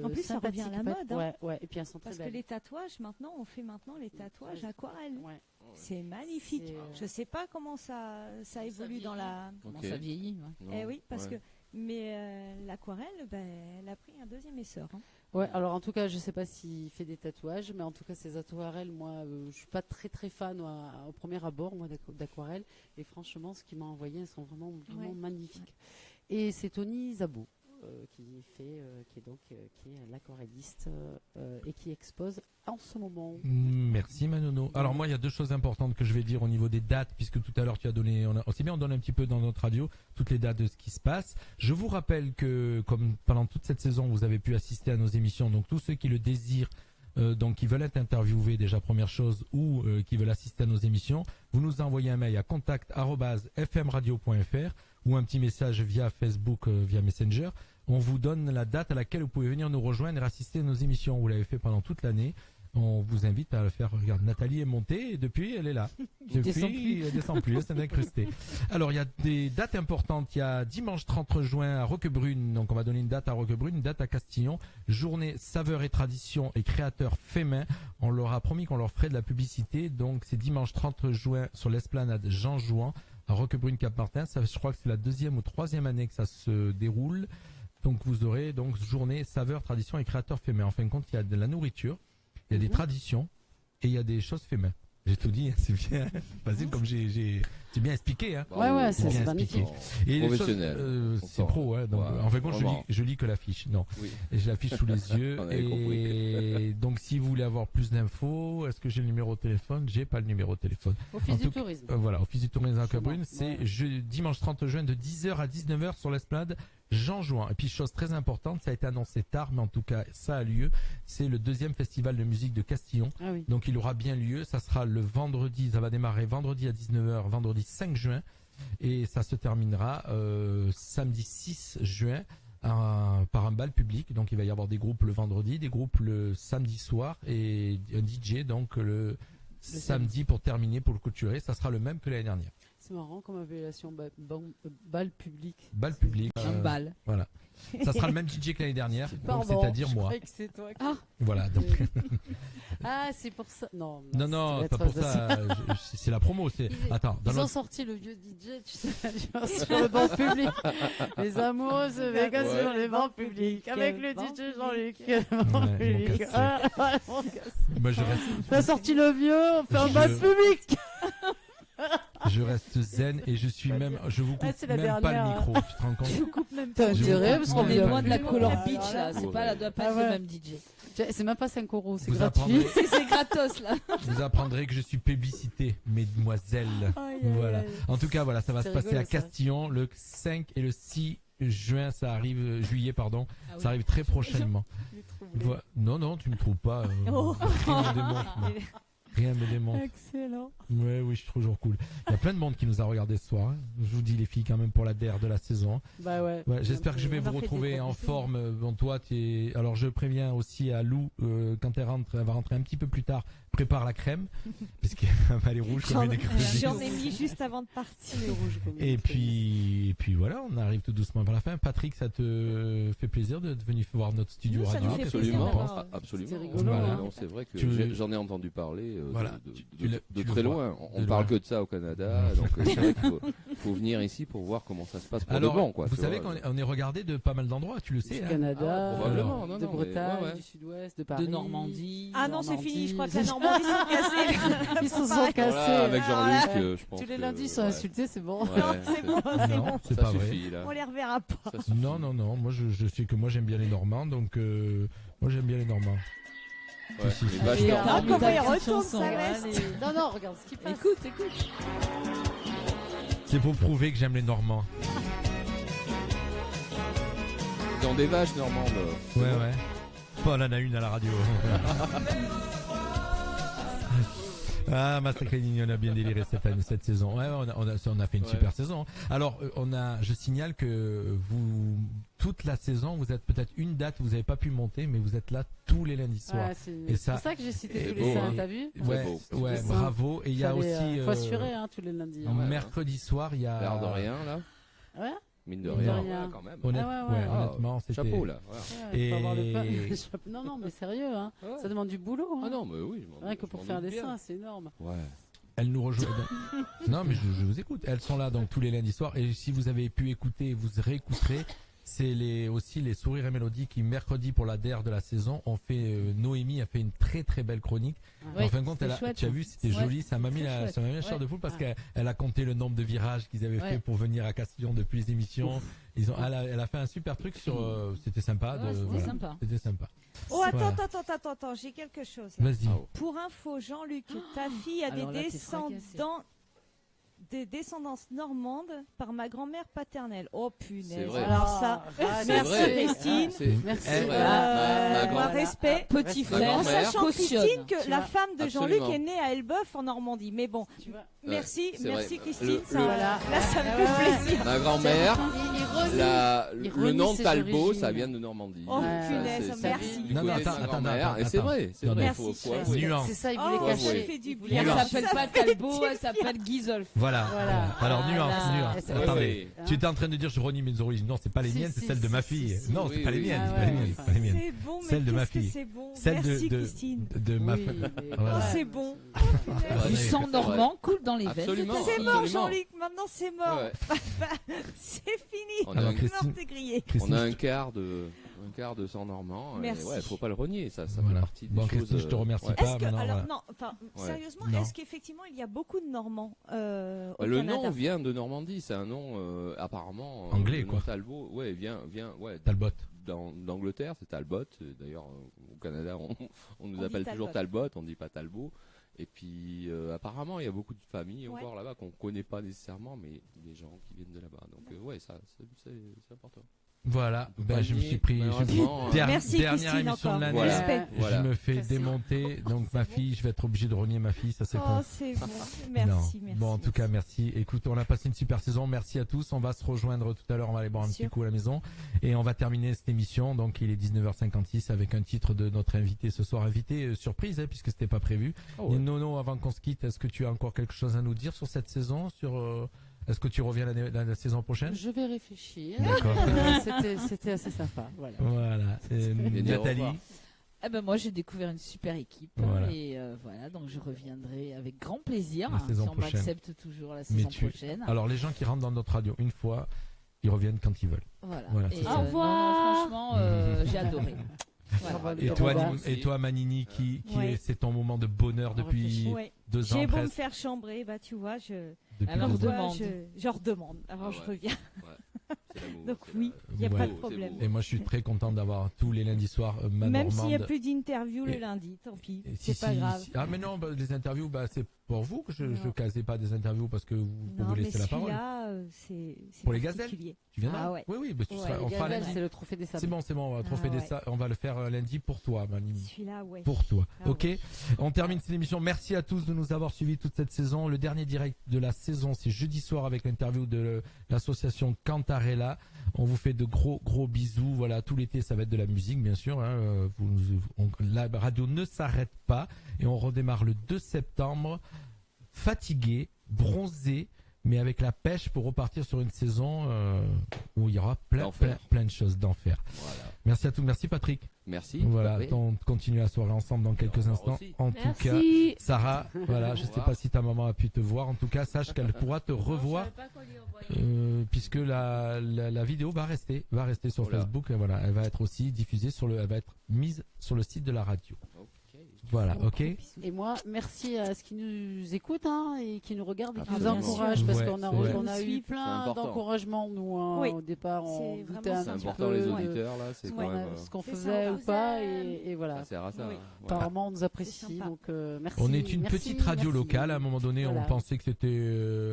en plus, ça revient à la mode. Hein. Ouais. Et puis elles sont très Parce belles. que les tatouages, maintenant, on fait les tatouages aquarelles. Ouais. C'est magnifique. Je sais pas comment ça évolue dans la. Comment ça vieillit. Ouais. Oui, parce que. Mais l'aquarelle, elle a pris un deuxième essor. Hein. Ouais, alors en tout cas, je sais pas s'il fait des tatouages, mais en tout cas, ces aquarelles, moi, je suis pas très très fan au premier abord, moi, d'aquarelles. Et franchement, ce qu'il m'a envoyé, elles sont vraiment magnifiques. Ouais. Et c'est Tony Zabot. Qui est l'aquarelliste et qui expose en ce moment. Merci Manono. Alors moi il y a 2 choses importantes que je vais dire au niveau des dates, puisque tout à l'heure tu as donné, on donne un petit peu dans notre radio toutes les dates de ce qui se passe. Je vous rappelle que comme pendant toute cette saison vous avez pu assister à nos émissions, donc tous ceux qui le désirent, donc qui veulent être interviewés déjà première chose ou qui veulent assister à nos émissions, vous nous envoyez un mail à contact@fmradio.fr ou un petit message via Facebook, via Messenger. On vous donne la date à laquelle vous pouvez venir nous rejoindre et assister à nos émissions. Vous l'avez fait pendant toute l'année. On vous invite à le faire. Regarde, Nathalie est montée et depuis, elle est là. Depuis, elle descend plus, elle s'est incrustée. Alors, il y a des dates importantes. Il y a dimanche 30 juin à Roquebrune. Donc, on va donner une date à Roquebrune, une date à Castillon. Journée saveurs et traditions et créateurs faits main. On leur a promis qu'on leur ferait de la publicité. Donc, c'est dimanche 30 juin sur l'esplanade Jean Jouan à Roquebrune-Cap-Martin. Ça, je crois que c'est la 2e ou 3e année que ça se déroule. Donc vous aurez donc journée saveurs, traditions et créateurs faits main. En fin de compte, il y a de la nourriture, il y a des traditions et il y a des choses faits main. J'ai tout dit, hein, c'est bien facile comme j'ai bien expliqué. Hein. Ouais, c'est bien expliqué. Et professionnel. C'est pro, hein, donc en fin de compte, je lis que l'affiche. Non, et j'ai l'affiche sous les yeux. Et donc, si vous voulez avoir plus d'infos, est-ce que j'ai le numéro de téléphone? J'ai pas le numéro de téléphone. Office du tourisme. Voilà, Office du tourisme à Roquebrune. C'est dimanche 30 juin de 10h à 19h sur l'esplanade Jean Jouan. Et puis, chose très importante, ça a été annoncé tard, mais en tout cas, ça a lieu. C'est le 2e festival de musique de Castillon. Ah oui. Donc, il aura bien lieu. Ça sera le vendredi. Ça va démarrer vendredi à 19h, vendredi 5 juin. Et ça se terminera samedi 6 juin par un bal public. Donc, il va y avoir des groupes le vendredi, des groupes le samedi soir et un DJ donc le samedi pour terminer, pour le clôturer. Ça sera le même que l'année dernière. C'est marrant comme appellation, bal public. Bal public. Un bal. Voilà. Ça sera le même DJ que l'année dernière, donc c'est-à-dire moi. Que c'est toi qui... Voilà, donc. Ah, c'est pour ça. Non, c'est pas pour ça. C'est la promo. Attends. Ils ont sorti le vieux DJ, tu sais, sur le banc public. Les amoureux se végan sur les bancs publics avec le DJ Jean-Luc. On a sorti le vieux, on fait un bal public. Je reste zen et je suis même. Je vous coupe même pas le micro. Tu te rends compte? Je vous coupe même pas. pas. Parce qu'on est loin de la Color Beach là. C'est pas, doit pas être le même DJ. C'est même pas 5 €, c'est gratuit. C'est gratos là. Vous apprendrez que je suis plébiscité, mesdemoiselles. Voilà. En tout cas, voilà, ça va se passer à Castillon le 5 et le 6 juin. Ça arrive, juillet, pardon. Ça arrive très prochainement. Non, tu me trouves pas. Rien me démonte. Excellent. Ouais, oui, je suis toujours cool. Il y a plein de monde qui nous a regardé ce soir. Hein. Je vous dis les filles quand même pour la DER de la saison. Bah ouais. J'espère que je vais On vous leur fait des retrouver gros en bisous. forme. Bon, toi, alors je préviens aussi à Lou quand elle va rentrer un petit peu plus tard. Prépare la crème parce qu'elle est rouge comme une écrevisse. J'en ai mis juste avant de partir. Et puis voilà, on arrive tout doucement vers la fin. Patrick, ça te fait plaisir de venir voir notre studio Nous, ça radio? nous fait Absolument, plaisir d'avoir- absolument. C'était rigolo, Voilà. Non, c'est vrai que Tu- j'en ai entendu parler Voilà. de Tu le très vois. loin. On De parle loin. que de ça au Canada, donc c'est vrai qu'il faut venir ici pour voir comment ça se passe pour Alors, de bon, quoi. vous tu savez vois. qu'on est regardé de pas mal d'endroits, tu le sais. Du Hein. Canada, probablement, de non, non, Bretagne, mais ouais, ouais. du Sud-Ouest, de Paris. De Normandie. Ah non, c'est Normandie. fini. Je crois que la Normandie sont cassés. Ils se sont Pareil. cassés. Voilà, avec Jean-Luc, Ouais. je pense Tous les que, lundis, ils sont ouais. insultés, c'est bon. Ouais, Non, c'est bon, c'est Non, bon. c'est ça pas vrai. suffit, là. On les reverra pas. Ça suffit. Non, moi je sais que moi j'aime bien les Normands, donc moi j'aime bien les Normands. Ouais, Si, si. les vaches Allez, normandes. Ah, comment il ta retourne chanson, sa veste. allez. Non, non, regarde ce qui passe. Écoute. C'est pour prouver que j'aime les Normands. Ils ont des vaches normandes. Ouais, ouais. Oh, on en a une à la radio. Ah, ma sacrée ligne, on a bien déliré cette saison. Ouais, on a fait une Ouais. super saison. Alors, je signale que toute la saison, vous êtes peut-être une date où vous n'avez pas pu monter, mais vous êtes là tous les lundis soirs. Ouais, c'est Et ça- pour ça que j'ai cité et tous les beau, seins, hein. t'as vu Très beau. Ouais, C'est bravo. Et il y a aussi, faut assurer hein, tous les lundis. hein. mercredi soir, il y a. L'air de rien, là. Ouais. Mine de Mine de rien, rien. ouais, quand même. Honnête- Ah ouais, ouais. Ah, honnêtement, c'était. Chapeau, là. Voilà. Ouais, faut avoir le Et- pas- Non, non, mais sérieux, hein. Ouais. Ça demande du boulot. Hein. Ah non, mais oui. je m'en- Rien que je pour m'en faire un doute bien. dessin, c'est énorme. Ouais. Elles nous rejoignent. Non, mais je vous écoute. Elles sont là donc tous les lundis soirs. Et si vous avez pu écouter, vous réécouterez. C'est aussi les sourires et mélodies qui mercredi pour la DER de la saison ont fait. Noémie a fait une très très belle chronique. Oui, en fin de compte, c'était chouette, tu as hein. vu, c'était Ouais, joli. Ça m'a mis très chouette. la chair de poule parce Ouais. qu'elle a compté le nombre de virages qu'ils avaient Ouais. fait pour venir à Castillon depuis les émissions. Elle a fait un super truc sur. C'était sympa. Ouais, c'était voilà. sympa. C'était sympa. Oh, Voilà. attends, j'ai quelque chose. là. Vas-y. Ah, oh. Pour info, Jean-Luc, ta fille a Alors là, t'es des descendances normandes par ma grand-mère paternelle. Oh C'est punaise. vrai. Alors ça, Ah, C'est merci vrai. Christine. C'est Merci. c'est vrai. Ma grand- respect. Petit Ma frère, En grand-mère. sachant cautionne. Christine que Tu la vois. femme de Jean-Luc Absolument. est née à Elbeuf en Normandie. Mais bon, Tu vois. merci c'est merci vrai. Christine. Le- ça, le- là ça me Ouais, fait ouais. plaisir. Ma grand-mère, Il le renie nom ses Talbot, origines. ça vient de Normandie. Oh, Ça, punaise, c'est- merci. Du Non, côté non, de sa attends, grand-mère. attends, Et c'est attends. vrai. C'est Non, vrai. merci, Faut chérie. avouer. Nuance. C'est ça, il Oh, voulait ouais. ça me cacher. fait du Il bien. Elle voulait s'appelle cacher. pas Talbot, elle s'appelle Gisolf. Voilà. Voilà. Alors Ah, nuance, là. nuance. Ouais, Attendez, ouais. tu étais en train de dire je renie mes origines. Non, c'est pas les Si, miennes, c'est si, celles de si, ma si, fille. si. Non, Oui, c'est pas les oui. miennes, Ah c'est pas les ouais, miennes, c'est pas les miennes. C'est bon, mais Celle de ma qu'est-ce que fille. c'est bon. Celle Merci de Christine. ma Oui, mais Voilà. Oh, ouais. c'est bon. Ouais, Du c'est sang vrai. normand coule dans les veines. Absolument. de ta C'est fille. mort Absolument. Jean-Luc, maintenant c'est mort. Ouais. C'est fini. On a Alors, un- Christine- Mort, t'es grillé. On Christine, a un quart de sang normand. Et Merci. ouais, faut pas le renier. Ça fait Voilà. partie des Bon, choses. Christine, je te remercie ouais. pas. Est-ce que, maintenant, alors, voilà. non, enfin, Ouais. sérieusement, Non. est-ce qu'effectivement il y a beaucoup de Normands au Le Canada nom vient de Normandie. C'est un nom apparemment Anglais, le nom quoi. Talbot. Ouais, vient ouais. Talbot. D'Angleterre, c'est Talbot. D'ailleurs, au Canada, on nous On appelle dit toujours Talbot. Talbot, on dit pas Talbot. Et puis, apparemment, il y a beaucoup de familles Ouais. encore là-bas qu'on connaît pas nécessairement, mais des gens qui viennent de là-bas. Donc, ouais, ça, c'est important. Voilà, peut ben, pas je me nier, suis pris. malheureusement, Merci, Dernière Christine, émission de encore. l'année. Voilà. Respect. Voilà. Je me fais Facile. démonter, donc ma fille, je vais être obligé de renier ma fille, ça c'est Oh, con. c'est bon. Non. Merci, merci. Bon, en tout cas, merci. Écoute, on a passé une super saison. Merci à tous. On va se rejoindre tout à l'heure. On va aller boire un Bien petit sûr. coup à la maison. Et on va terminer cette émission. Donc, il est 19h56 avec un titre de notre invité ce soir. Invité surprise, puisque c'était pas prévu. Oh, ouais. Et Nono, avant qu'on se quitte, est-ce que tu as encore quelque chose à nous dire sur cette saison? Est-ce que tu reviens la saison prochaine? Je vais réfléchir. D'accord. C'était assez sympa. Voilà. Voilà. Et dire au Nathalie. revoir. Eh ben moi j'ai découvert une super équipe Voilà. et voilà donc je reviendrai avec grand plaisir La saison si on prochaine. m'accepte toujours la Mais saison tu- prochaine. Alors, les gens qui rentrent dans notre radio une fois, ils reviennent quand ils veulent. Voilà. Voilà, Et, c'est ça. non, Au revoir. franchement j'ai adoré. Voilà. Et Au toi, revoir. et toi, Manini, qui Ouais. c'est ton moment de bonheur depuis Ouais. 2 ans J'ai beau me presque. faire chambrer, bah tu vois, Depuis Alors, 2 ans. demande. je redemande. Alors Ah je ouais. reviens. C'est l'amour, Donc c'est oui, la- il n'y a Ouais. pas de beau, problème. c'est Et moi, je suis très content d'avoir tous les lundis soirs ma Même s'il n'y a Normande. plus d'interview Et- le lundi, tant pis, Et c'est pas grave. Ah, mais non, bah, les interviews, bah, c'est pour vous que je casais pas des interviews parce que pour vous laisser la parole. C'est pour les gazelles. Tu viendras. Oui, mais on fera lundi. C'est le trophée des sables. C'est bon, on va le faire lundi pour toi, Mani. Celui-là, ouais. Pour toi. Ok. On termine cette émission. Merci à tous de nous avoir suivis toute cette saison. Le dernier direct de la saison, c'est jeudi soir avec l'interview de l'association Cantarella. On vous fait de gros bisous. Voilà, tout l'été, ça va être de la musique, bien sûr. Hein. La radio ne s'arrête pas et on redémarre le 2 septembre, fatigué, bronzé, mais avec la pêche pour repartir sur une saison où il y aura plein de choses d'enfer. Voilà. Merci à tous. Merci Patrick. Merci. Voilà, on continue la soirée ensemble dans quelques instants. Aussi. En tout cas, Sarah, voilà, je sais pas si ta maman a pu te voir. En tout cas, sache qu'elle pourra te revoir puisque la vidéo va rester sur Facebook. Voilà, elle va être aussi diffusée elle va être mise sur le site de la radio. Voilà, ok. Et moi, merci à ceux qui nous écoutent et qui nous regardent et qui nous bien encouragent sûr. parce qu'on a eu C'est plein important. d'encouragements nous au départ. On C'est doutait vraiment un C'est petit important peu les de auditeurs là, c'est quand même. ce qu'on C'est faisait ça, ou pas et voilà. Ça sert à ça. Oui. Voilà. Apparemment, on nous apprécie, C'est sympa. donc merci. On est une merci, petite radio merci. locale. À un moment donné, Voilà. on pensait que c'était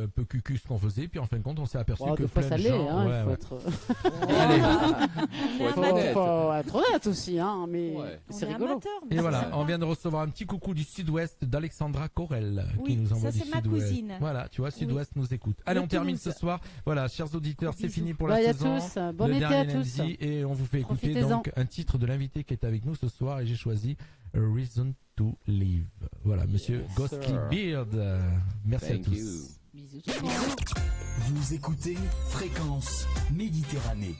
un peu cucu ce qu'on faisait, puis en fin de compte, on s'est aperçu que Des fois, plein ça de l'est, gens. il faut Ouais. être. Allez. Faut être honnête. Faut être honnête aussi, mais Ouais. c'est On est rigolo. amateurs, mais Et c'est voilà, sympa. on vient de recevoir un petit coucou du Sud-Ouest d'Alexandra Corel qui Oui, nous envoie ça, du c'est ma Sud-Ouest. cousine. Voilà, tu vois, Sud-Ouest nous écoute. Allez, De on termine Toulouse. ce soir. Voilà, chers auditeurs, c'est Bisous. fini pour la Bye à saison. tous, bon le été dernier à tous. lundi, et on vous fait écouter Profitez-en. donc un titre de l'invité qui est avec nous ce soir et j'ai choisi A Reason to Live. Voilà, monsieur Yes, Ghostly sir. Beard. Merci à Thank tous. you. Bisous. Vous écoutez Fréquence Méditerranée.